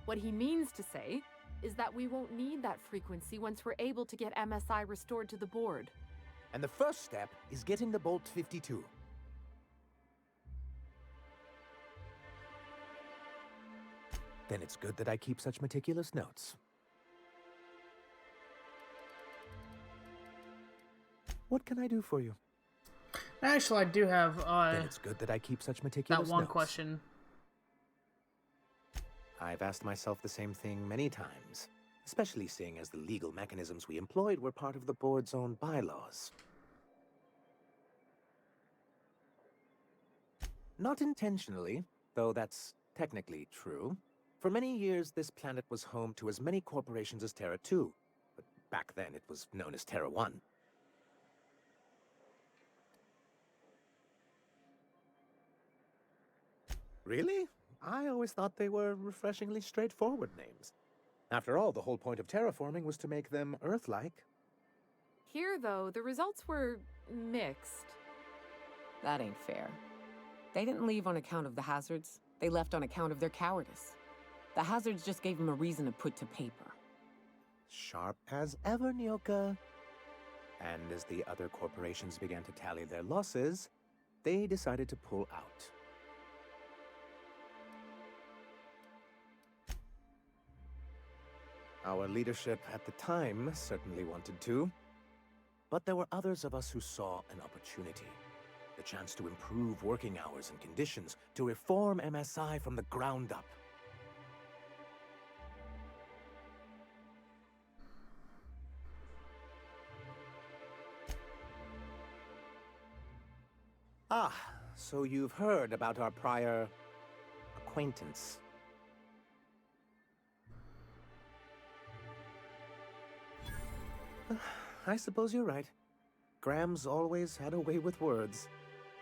What he means to say is that we won't need that frequency once we're able to get MSI restored to the board. And the first step is getting the Bolt 52. Then it's good that I keep such meticulous notes. What can I do for you? Actually, I do have Then it's good that I keep such meticulous that one notes. question. I've asked myself the same thing many times, especially seeing as the legal mechanisms we employed were part of the board's own bylaws. Not intentionally, though that's technically true. For many years, this planet was home to as many corporations as Terra 2, but back then it was known as Terra 1. Really? I always thought they were refreshingly straightforward names. After all, the whole point of terraforming was to make them Earth-like. Here, though, the results were mixed. That ain't fair. They didn't leave on account of the hazards. They left on account of their cowardice. The hazards just gave them a reason to put to paper. Sharp as ever, Nyoka. And as the other corporations began to tally their losses, they decided to pull out. Our leadership at the time certainly wanted to, but there were others of us who saw an opportunity. The chance to improve working hours and conditions, to reform MSI from the ground up. Ah, so you've heard about our prior acquaintance. I suppose you're right. Graham's always had a way with words.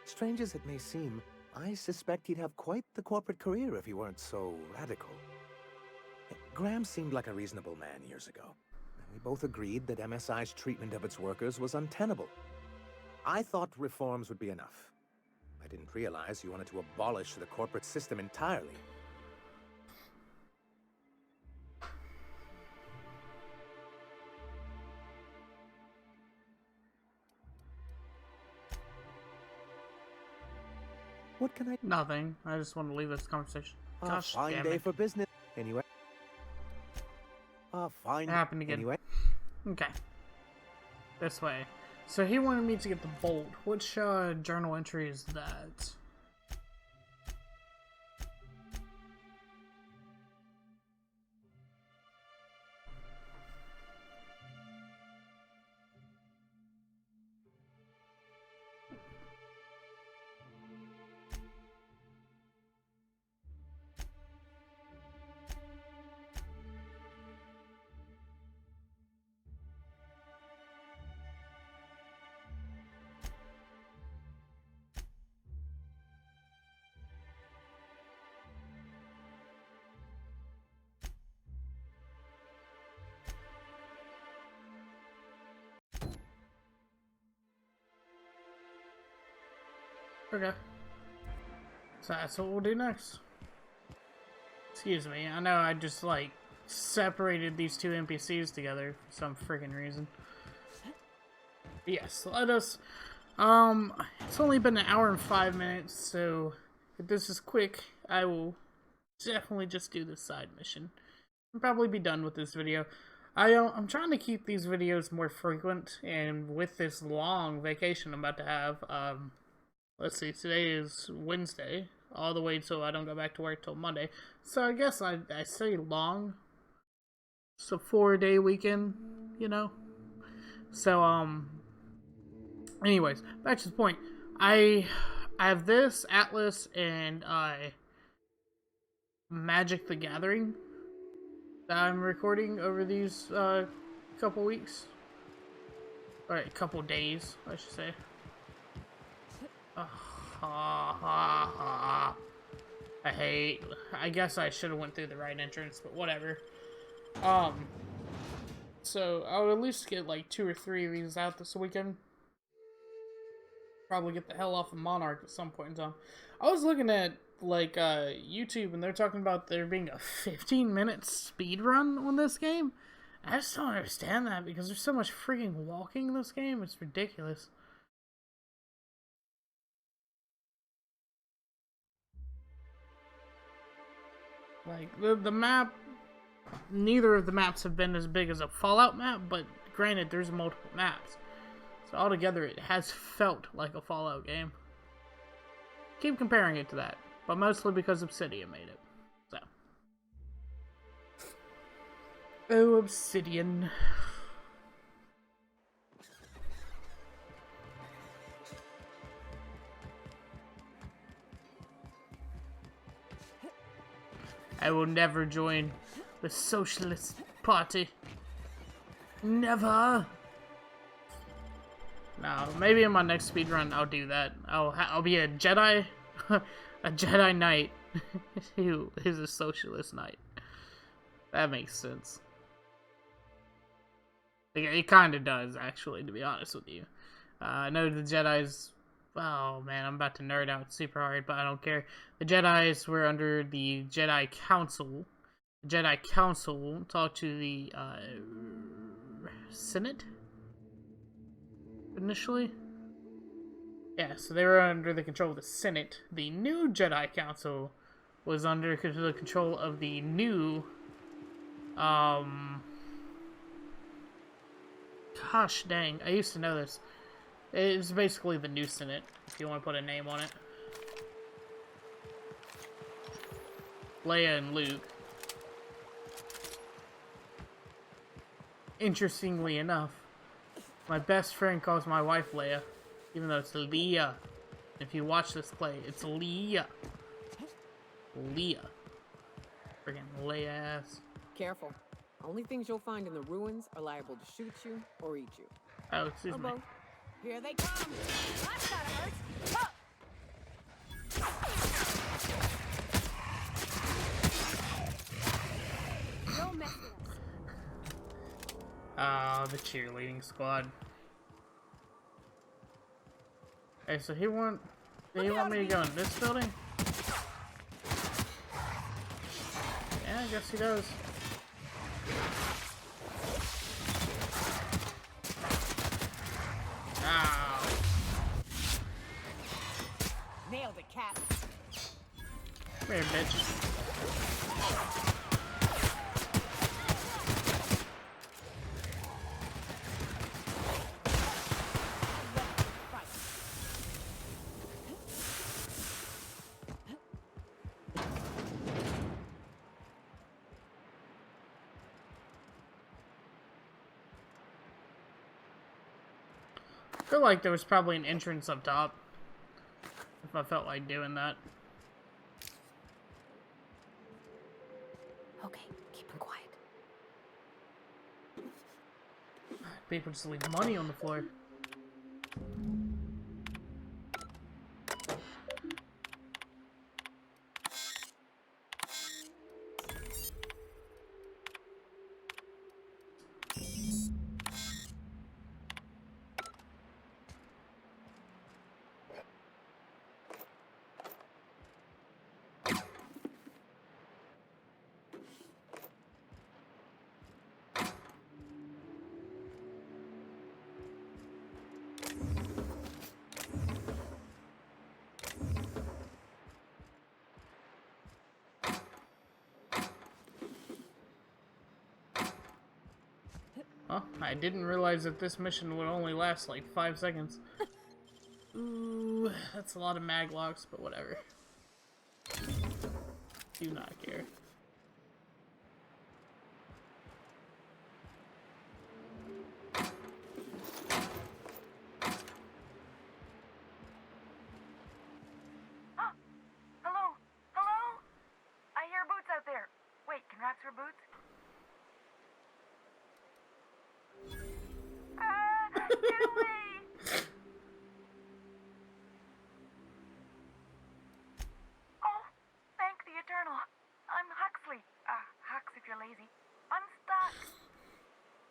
Strange as it may seem, I suspect he'd have quite the corporate career if he weren't so radical. Graham seemed like a reasonable man years ago. We both agreed that MSI's treatment of its workers was untenable. I thought reforms would be enough. I didn't realize you wanted to abolish the corporate system entirely. What can I... Nothing. I just want to leave this conversation. A Gosh fine damn day it. for business. Anyway. A fine... It happened again. Anyway. Okay. This way. So he wanted me to get the bolt. Which journal entry is that? Okay. So that's what we'll do next. Excuse me, I know I just, like, separated these two NPCs together for some freaking reason. Yes, let us... it's only been 1 hour and 5 minutes, so if this is quick, I will definitely just do this side mission. I'll probably be done with this video. I'm trying to keep these videos more frequent, and with this long vacation I'm about to have, let's see, today is Wednesday, all the way till I don't go back to work till Monday. So I guess I say long. It's a 4-day weekend, you know? So, anyways, back to the point. I have this, Atlas, and, Magic the Gathering that I'm recording over these, couple weeks. Alright, couple days, I should say. I guess I should have went through the right entrance, but whatever. So I'll at least get like 2 or 3 of these out this weekend. Probably get the hell off of Monarch at some point in time. I was looking at like YouTube and they're talking about there being a 15-minute speed run on this game. I just don't understand that because there's so much freaking walking in this game. It's ridiculous. Like the map, neither of the maps have been as big as a Fallout map, but granted, there's multiple maps. So altogether, it has felt like a Fallout game. Keep comparing it to that, but mostly because Obsidian made it. So. Oh, Obsidian. I will never join the Socialist Party. Never. No, maybe in my next speedrun I'll do that. I'll be a Jedi, a Jedi Knight who is a Socialist Knight. That makes sense. It kind of does, actually, to be honest with you. I know the Jedi's... Oh, man, I'm about to nerd out super hard, but I don't care. The Jedis were under the Jedi Council. The Jedi Council talked to the Senate? Initially? Yeah, so they were under the control of the Senate. The new Jedi Council was under the control of the new... Gosh dang, I used to know this. It's basically the new Senate, if you want to put a name on it. Leia and Luke. Interestingly enough, my best friend calls my wife Leia, even though it's Leia. If you watch this play, it's Leia. Leia. Freaking Leia ass. Careful. Only things you'll find in the ruins are liable to shoot you or eat you. Oh, excuse me. Both. Here they come! That's gotta hurt. Oh! Don't mess with us. Ah, the cheerleading squad. Hey, so did he want me to go in this building? Yeah, I guess he does. Ow. Nailed it, cat. Come here, bitch. I feel like there was probably an entrance up top. If I felt like doing that. Okay, keep them quiet. People just leave money on the floor. Huh? I didn't realize that this mission would only last like 5 seconds. Ooh, that's a lot of maglocks, but whatever. Do not care. Hello? Hello? I hear boots out there. Wait, can rats wear boots? Get away! Oh, thank the Eternal. I'm Huxley. Hux if you're lazy. I'm stuck.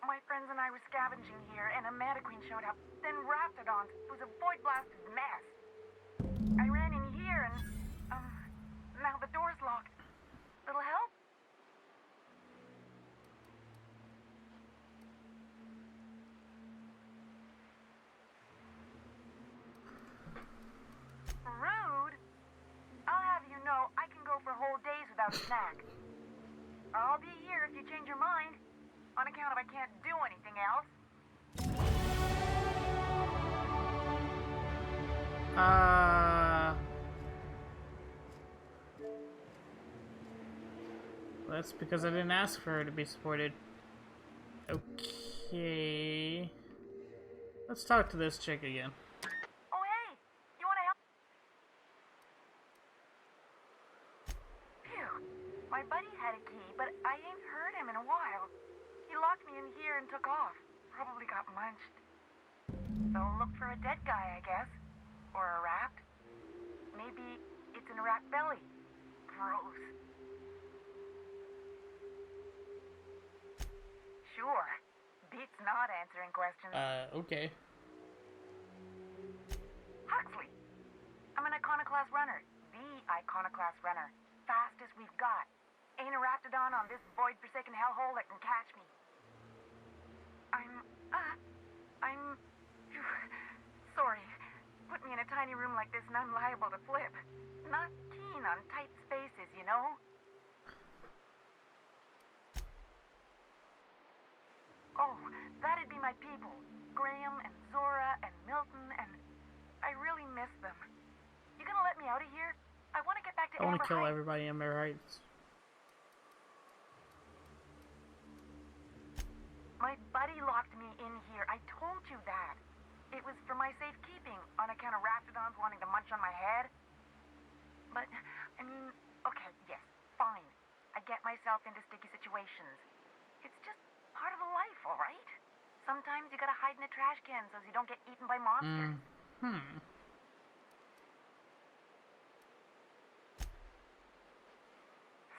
My friend friends and I were scavenging here, and a Meta Queen showed up. Then Raptidons. It was a void-blasted mess. I ran in here, and, now the door's locked. Little help? Rude? I'll have you know, I can go for whole days without a snack. I'll be here if you change your mind, on account of I can't do anything else. That's because I didn't ask for her to be supported. Okay. Let's talk to this chick again. Oh, hey! You wanna help? Phew. My buddy had a key, but I ain't heard him in a while. He locked me in here and took off. Probably got munched. So look for a dead guy, I guess. Or a rat. Maybe it's in a rat belly. Gross. Sure. Beats not answering questions. Okay. Huxley. I'm an Iconoclast runner. The Iconoclast runner. Fastest we've got. Ain't a Raptidon on this void-forsaken hellhole that can catch me. I'm... Sorry. Put me in a tiny room like this and I'm liable to flip. Not keen on tight spaces, you know? Oh, that'd be my people. Graham and Zora and Milton and... I really miss them. You gonna let me out of here? I want to get back to I want to Amber kill Heights. everybody in Amber Heights. My buddy locked me in here. I told you that. It was for my safekeeping, on account of Raptidons wanting to munch on my head. But, I mean, okay, yes, fine. I get myself into sticky situations. It's just part of the life, all right? Sometimes you gotta hide in a trash can so you don't get eaten by monsters.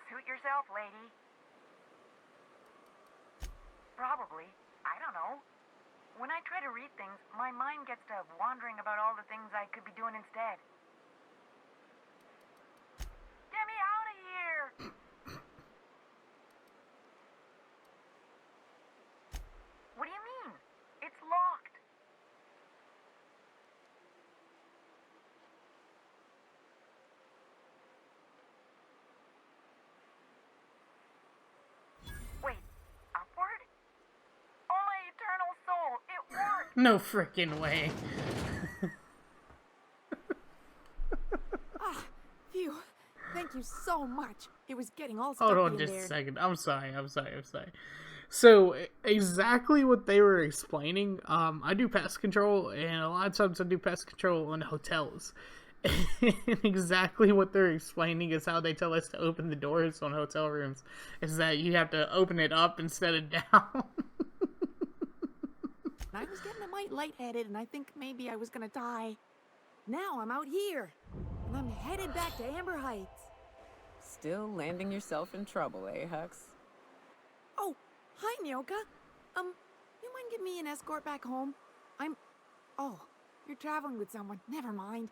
Suit yourself, lady. Probably. I don't know. When I try to read things, my mind gets to wandering about all the things I could be doing instead. Get me out of here! What do you mean? It's locked. Wait, upward? Oh, my eternal soul, it worked! No freaking way. Phew. Thank you so much. It was getting all Hold stuffy on in just there. a second. I'm sorry. So, exactly what they were explaining, I do pest control, and a lot of times I do pest control in hotels. And exactly what they're explaining is how they tell us to open the doors on hotel rooms, is that you have to open it up instead of down. I was getting a mite lightheaded, and I think maybe I was gonna die. Now I'm out here, and I'm headed back to Amber Heights. Still landing yourself in trouble, eh, Hux? Oh, hi, Nyoka. You mind giving me an escort back home? Oh, you're traveling with someone. Never mind.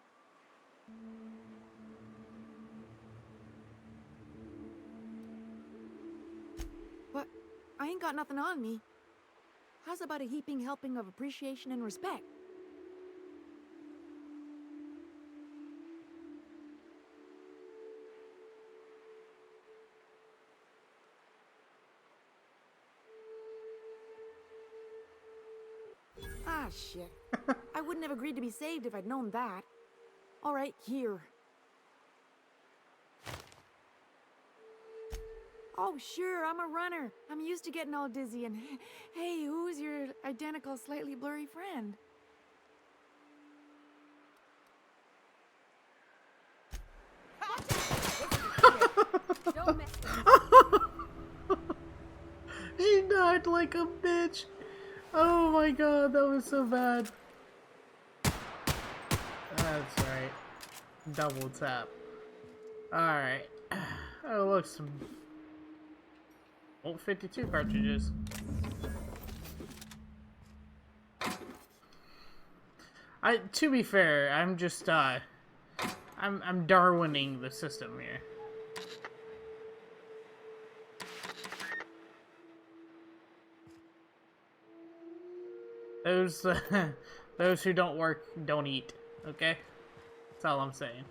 But I ain't got nothing on me. How's about a heaping helping of appreciation and respect? Ah, shit. I wouldn't have agreed to be saved if I'd known that. All right, here. Oh, sure, I'm a runner. I'm used to getting all dizzy and... Hey, who's your identical, slightly blurry friend? Don't mess with She died like a bitch. Oh my god, that was so bad. That's right. Double tap. Alright. Oh, look, some Volt 52 cartridges. To be fair, I'm just I'm Darwining the system here. Those those who don't work don't eat. Okay, that's all I'm saying.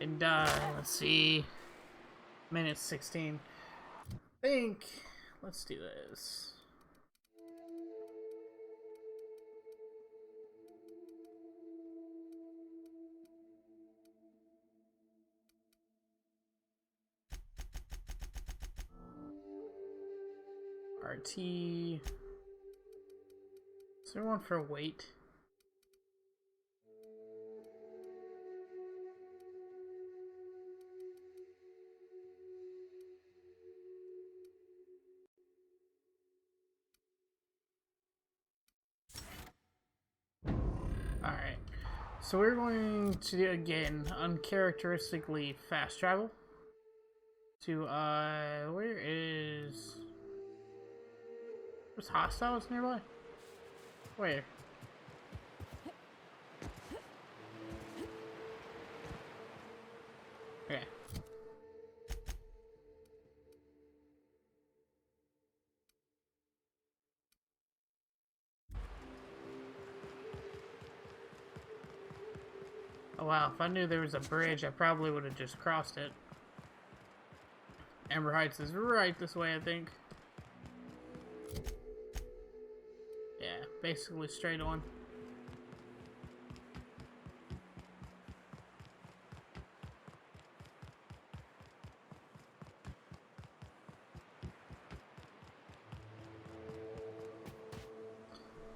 And let's see, minute 16. I think let's do this. RT. Is there one for weight? Alright. So we're going to, again, uncharacteristically fast travel. To, where is... There's hostiles nearby? Where? Okay. Oh wow, if I knew there was a bridge, I probably would have just crossed it. Amber Heights is right this way, I think. Yeah, basically straight on.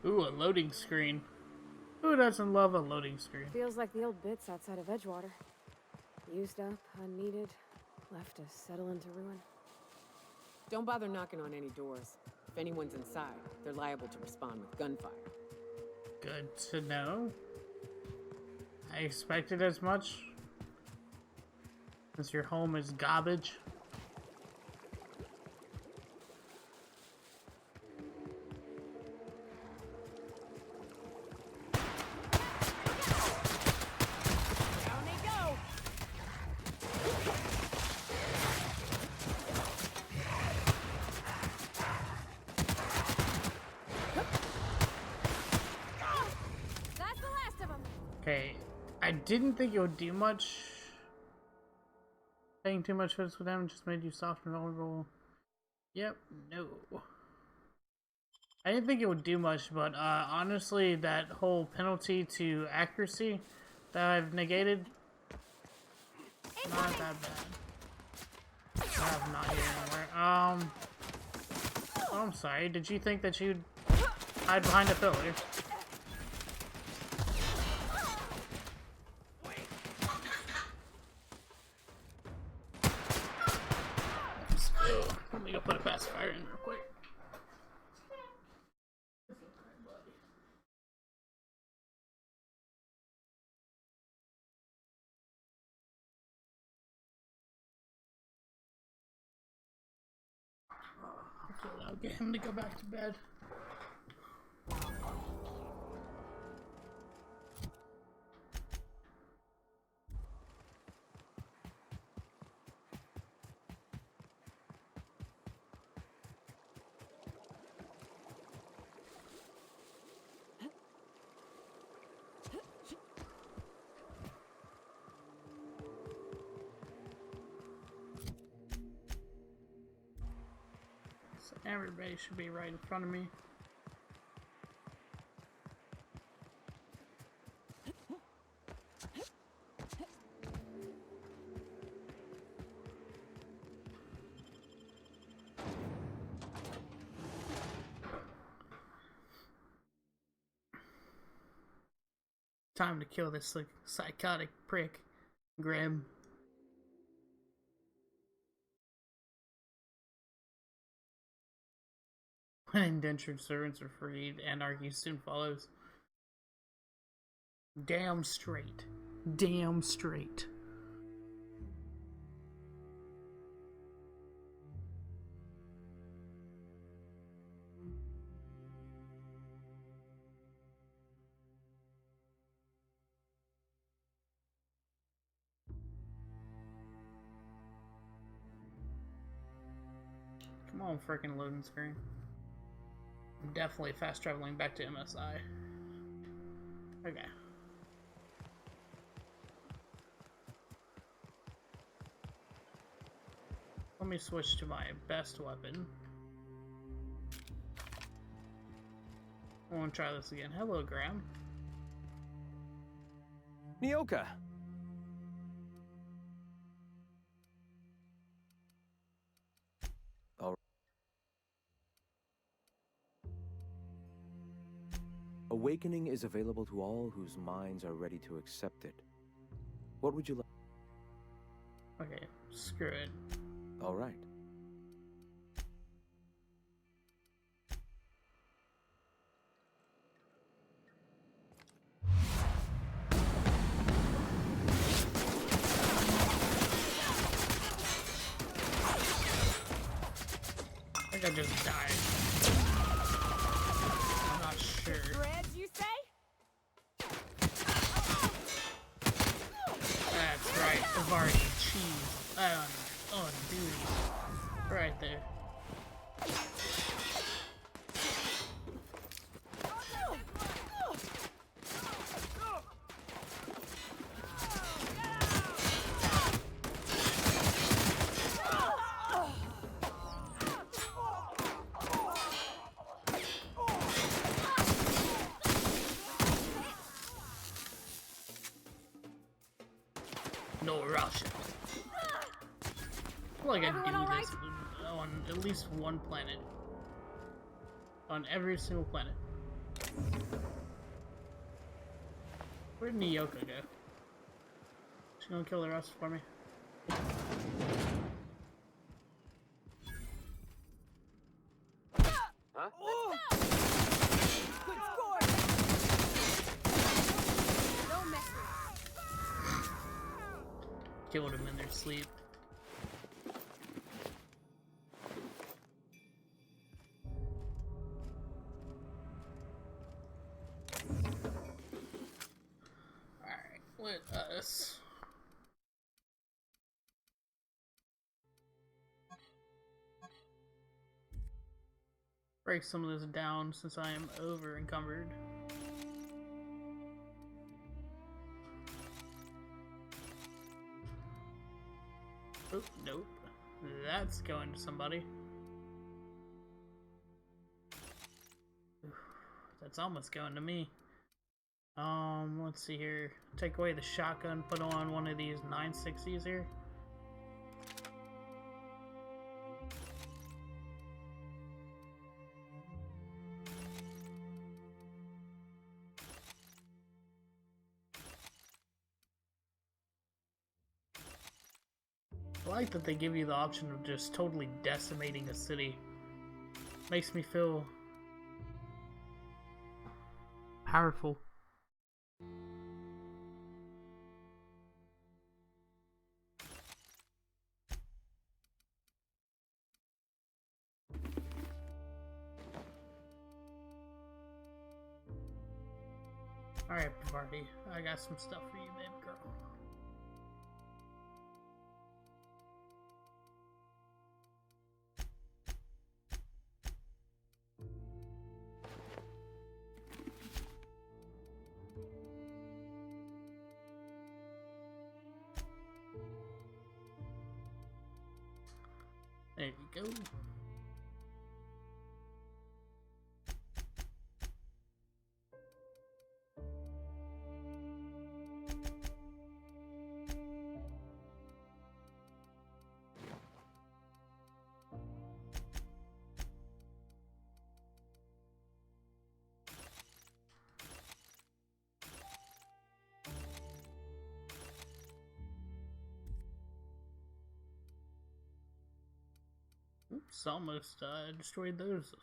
Ooh, a loading screen. Who doesn't love a loading screen? Feels like the old bits outside of Edgewater. Used up, unneeded, left to settle into ruin. Don't bother knocking on any doors. If anyone's inside, they're liable to respond with gunfire. Good to know. I expected as much. Since your home is garbage. Okay, I didn't think it would do much. Paying too much hits with them just made you soft and vulnerable. Yep, no. I didn't think it would do much, but honestly, that whole penalty to accuracy that I've negated, not that bad. I'm not here anymore. Oh, I'm sorry. Did you think that you'd hide behind a pillar? Let me go put a pacifier in real quick. I'll get him to go back to bed. So everybody should be right in front of me. Time to kill this like psychotic prick, Graham. When indentured servants are freed, anarchy soon follows. Damn straight. Damn straight. Come on, freaking loading screen. I'm definitely fast traveling back to MSI. Okay. Let me switch to my best weapon. I want to try this again. Hello, Graham. Nyoka! All right. Awakening is available to all whose minds are ready to accept it. What would you like? Okay, screw it. All right. I think I just died. I'm not sure. Dreads, you say? That's right, Avari cheese on duty. Right there. No Russian. I feel like I do this on at least one planet. On every single planet. Where'd Nyoka go? She gonna kill the rest for me? Huh? Good score! Don't mess with Killed him in their sleep. Alright, let us break some of this down since I am over encumbered. Oh, nope. That's going to somebody. That's almost going to me. Let's see here. Take away the shotgun, put on one of these 960s here. I like that they give you the option of just totally decimating a city. Makes me feel powerful. Alright, Party, I got some stuff for you, baby girl. There you go. Oops, almost destroyed those.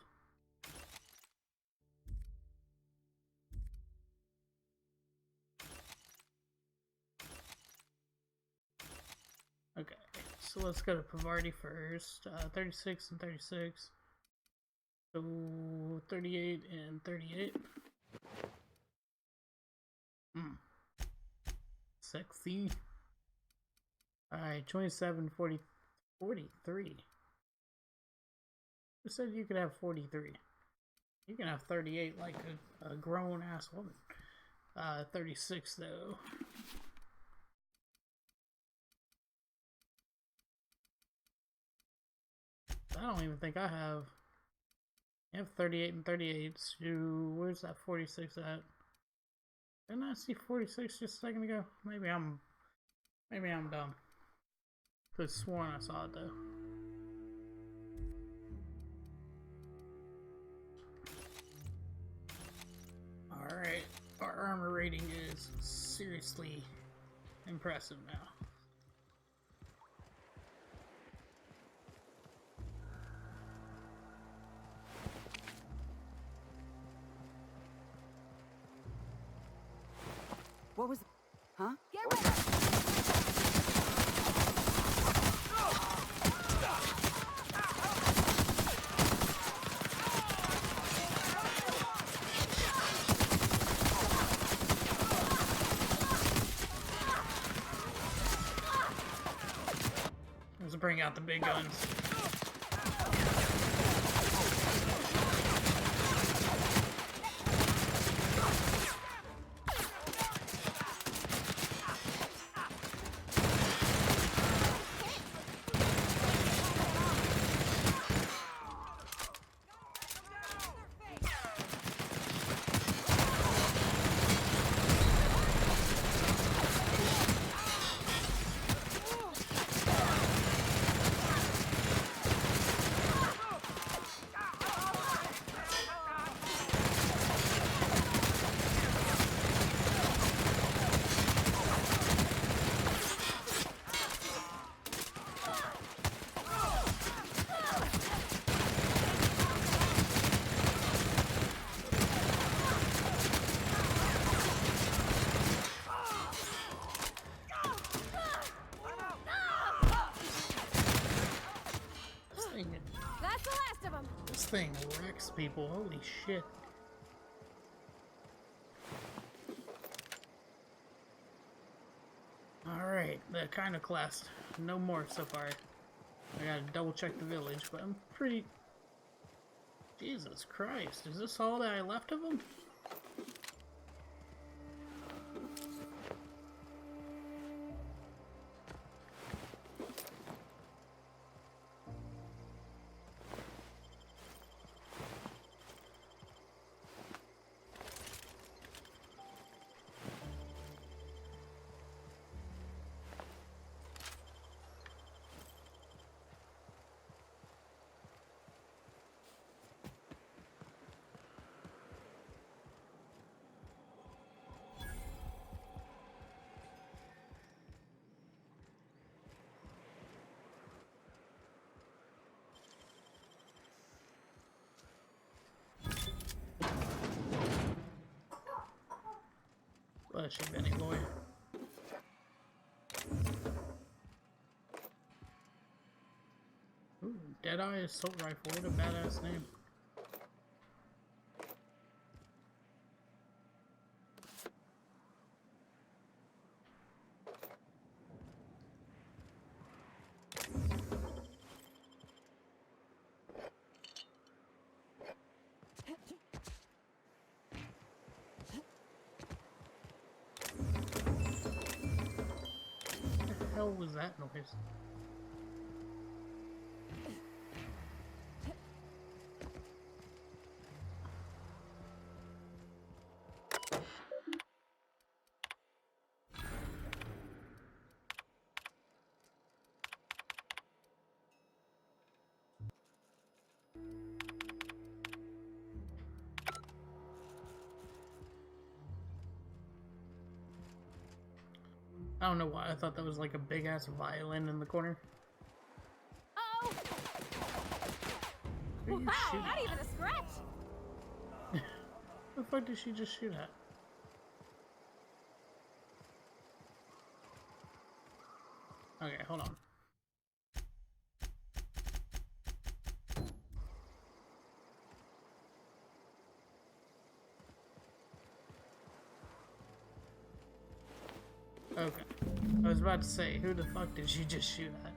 Okay, so let's go to Pavarti first. 36 and 36. So 38 and 38. Sexy. Alright, 27, 40, 43. It said you could have 43. You can have 38 like a grown ass woman. 36 though. I don't even think I have. I have 38 and 38. So where's that 46 at? Didn't I see 46 just a second ago? Maybe I'm dumb. Could've sworn I saw it though. Alright, our armor rating is seriously impressive now. What was... Huh? Get ready! Let's bring out the big guns. That's the last of them. This thing wrecks people. Holy shit. Alright, the Iconoclast. No more so far. I gotta double check the village, but I'm pretty... Jesus Christ, is this all that I left of them? Bless you, Benny boy. Ooh, Deadeye Assault Rifle. What a badass name. What the hell was that noise? I don't know why I thought that was like a big ass violin in the corner. Oh! Who are you Wow, shooting not at? even a scratch! What the fuck did she just shoot at? Okay, hold on. Okay. I was about to say, who the fuck did she just shoot at?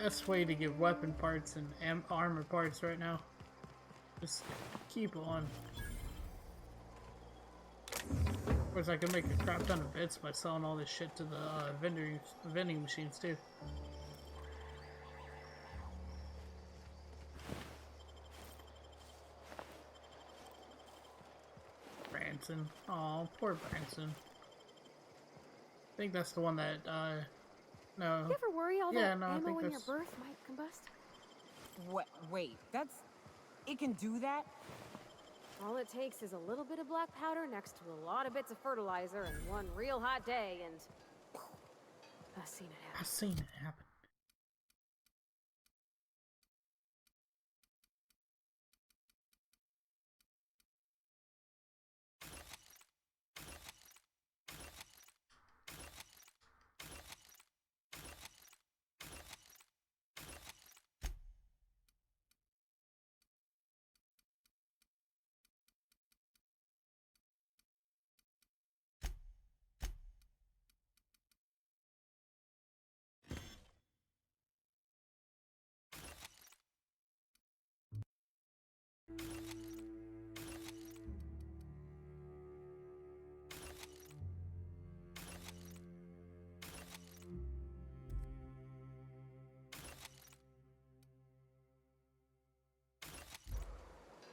best way to get weapon parts and armor parts right now. Just keep on. Of course, I can make a crap ton of bits by selling all this shit to the vending machines too. Branson. Oh, poor Branson. I think that's the one that, no. You ever worry all Yeah, that no, I ammo think in your that's... berth might combust? What? Wait, that's... It can do that? All it takes is a little bit of black powder next to a lot of bits of fertilizer and one real hot day, and I've seen it happen. I've seen it happen.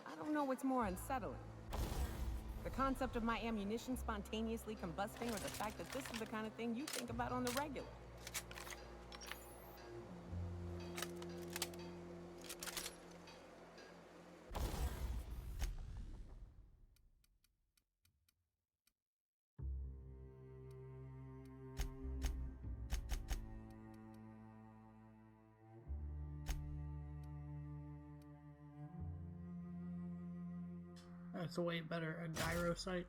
I don't know what's more unsettling. The concept of my ammunition spontaneously combusting, or the fact that this is the kind of thing you think about on the regular. That's way better, a gyro sight.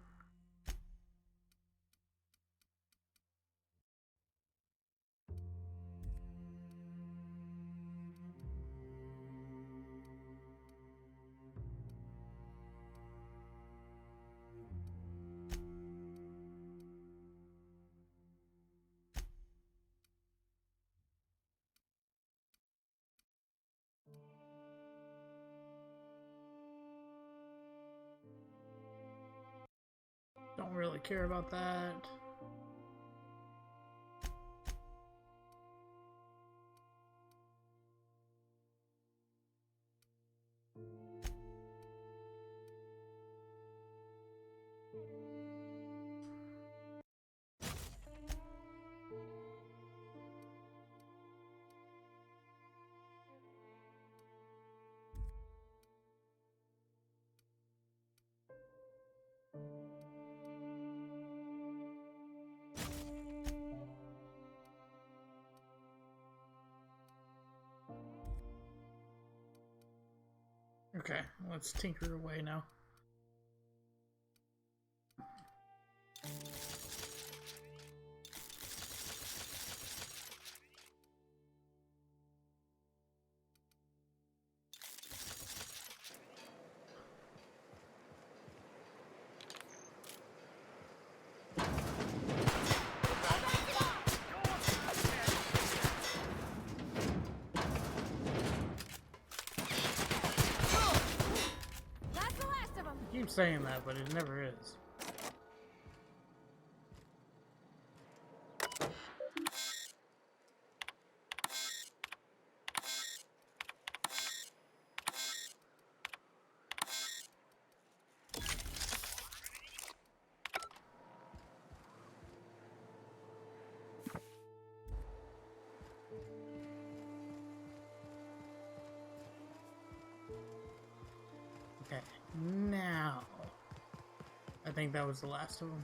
Don't really care about that. Okay, let's tinker away now. I keep saying that, but it never is. Okay, now I think that was the last of them.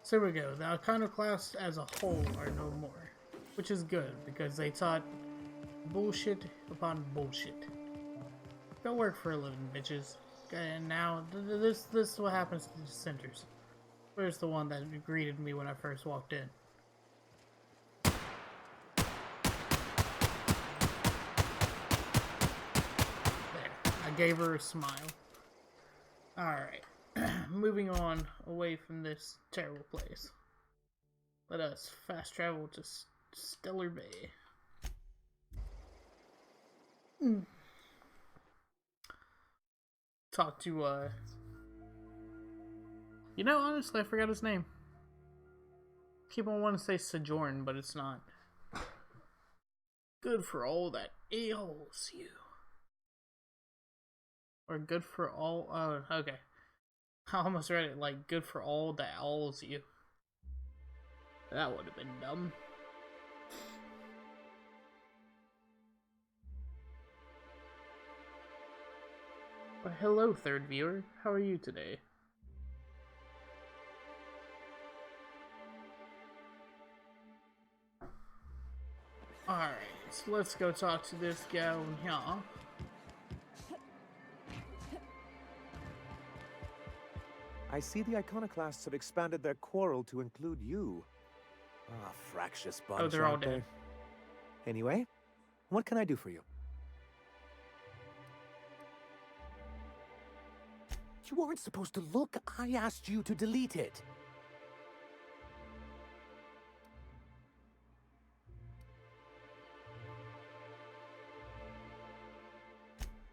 So here we go. The Iconoclasts as a whole are no more, which is good because they taught bullshit upon bullshit. Don't work for a living, bitches. Okay, and now this is what happens to dissenters. Where's the one that greeted me when I first walked in? I gave her a smile. Alright. Moving on away from this terrible place. Let us fast travel to Stellar Bay. Talk to, you know, honestly, I forgot his name. Keep on wanting to say Sojourn, but it's not. Good for all that ails you. Or good for all, oh, okay. I almost read it like good for all that ails you. That would have been dumb. Well, hello, third viewer. How are you today? Alright, so let's go talk to this guy over here. I see the Iconoclasts have expanded their quarrel to include you. Ah, fractious bunch, Oh, they're all aren't they? dead. Anyway, what can I do for you? You weren't supposed to look. I asked you to delete it.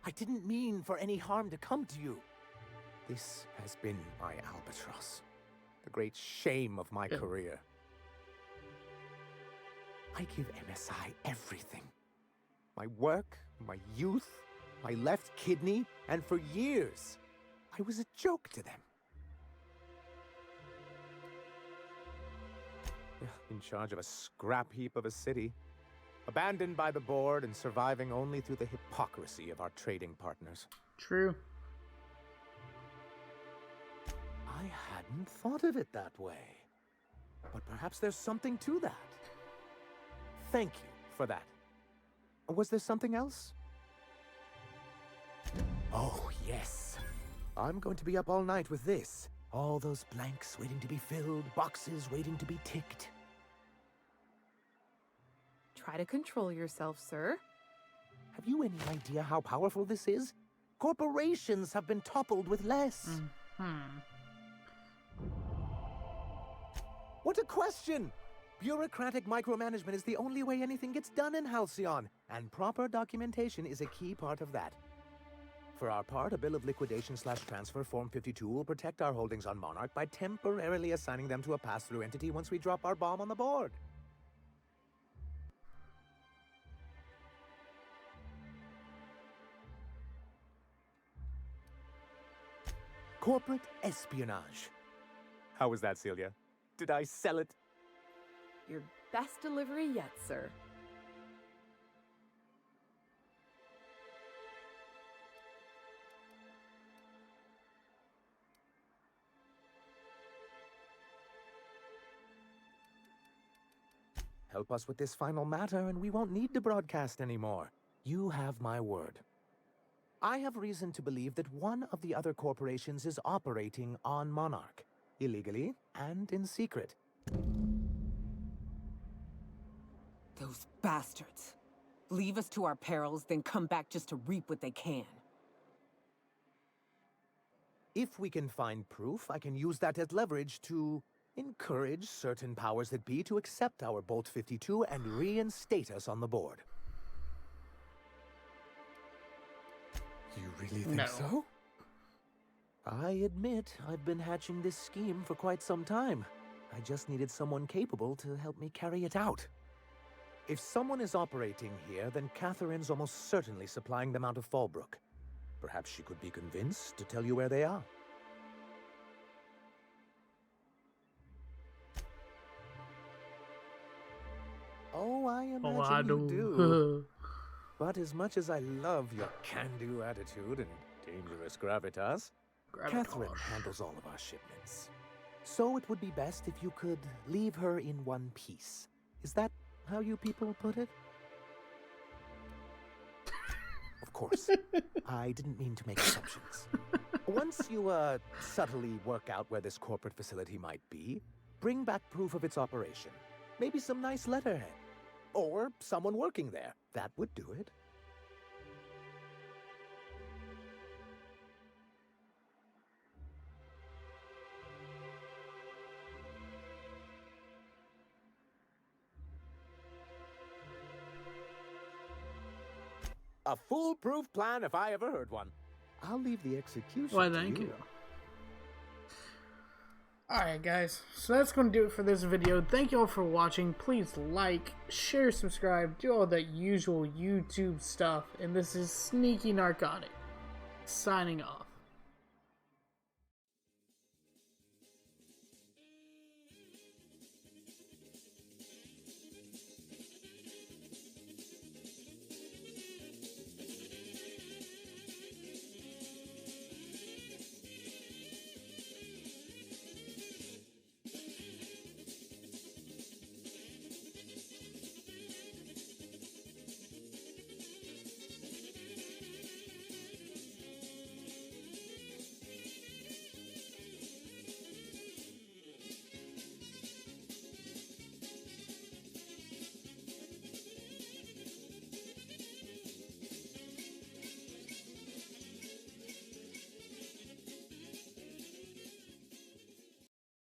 I didn't mean for any harm to come to you. This has been my albatross. The great shame of my career. I give MSI everything. My work, my youth, my left kidney, and for years, I was a joke to them. In charge of a scrap heap of a city, abandoned by the board and surviving only through the hypocrisy of our trading partners. True. I hadn't thought of it that way. But perhaps there's something to that. Thank you for that. Was there something else? Oh, yes. I'm going to be up all night with this. All those blanks waiting to be filled, boxes waiting to be ticked. Try to control yourself, sir. Have you any idea how powerful this is? Corporations have been toppled with less. What a question! Bureaucratic micromanagement is the only way anything gets done in Halcyon, and proper documentation is a key part of that. For our part, a bill of liquidation/transfer Form 52 will protect our holdings on Monarch by temporarily assigning them to a pass-through entity once we drop our bomb on the board. Corporate espionage. How was that, Celia? Did I sell it? Your best delivery yet, sir. Help us with this final matter, and we won't need to broadcast anymore. You have my word. I have reason to believe that one of the other corporations is operating on Monarch, illegally and in secret. Those bastards. Leave us to our perils, then come back just to reap what they can. If we can find proof, I can use that as leverage to encourage certain powers that be to accept our Bolt 52 and reinstate us on the board. You really think so? I admit I've been hatching this scheme for quite some time. I just needed someone capable to help me carry it out. If someone is operating here, then Catherine's almost certainly supplying them out of Fallbrook. Perhaps she could be convinced to tell you where they are. Oh, I imagine you do. But as much as I love your can-do attitude and dangerous gravitas, Catherine handles all of our shipments. So it would be best if you could leave her in one piece. Is that how you people put it? Of course. I didn't mean to make assumptions. Once you, subtly work out where this corporate facility might be, bring back proof of its operation. Maybe some nice letterhead. Or someone working there. That would do it. A foolproof plan if I ever heard one. I'll leave the execution Why, to thank you. you. Alright guys, so that's going to do it for this video. Thank you all for watching. Please like, share, subscribe, do all that usual YouTube stuff. And this is Sneaky Narcotic, signing off.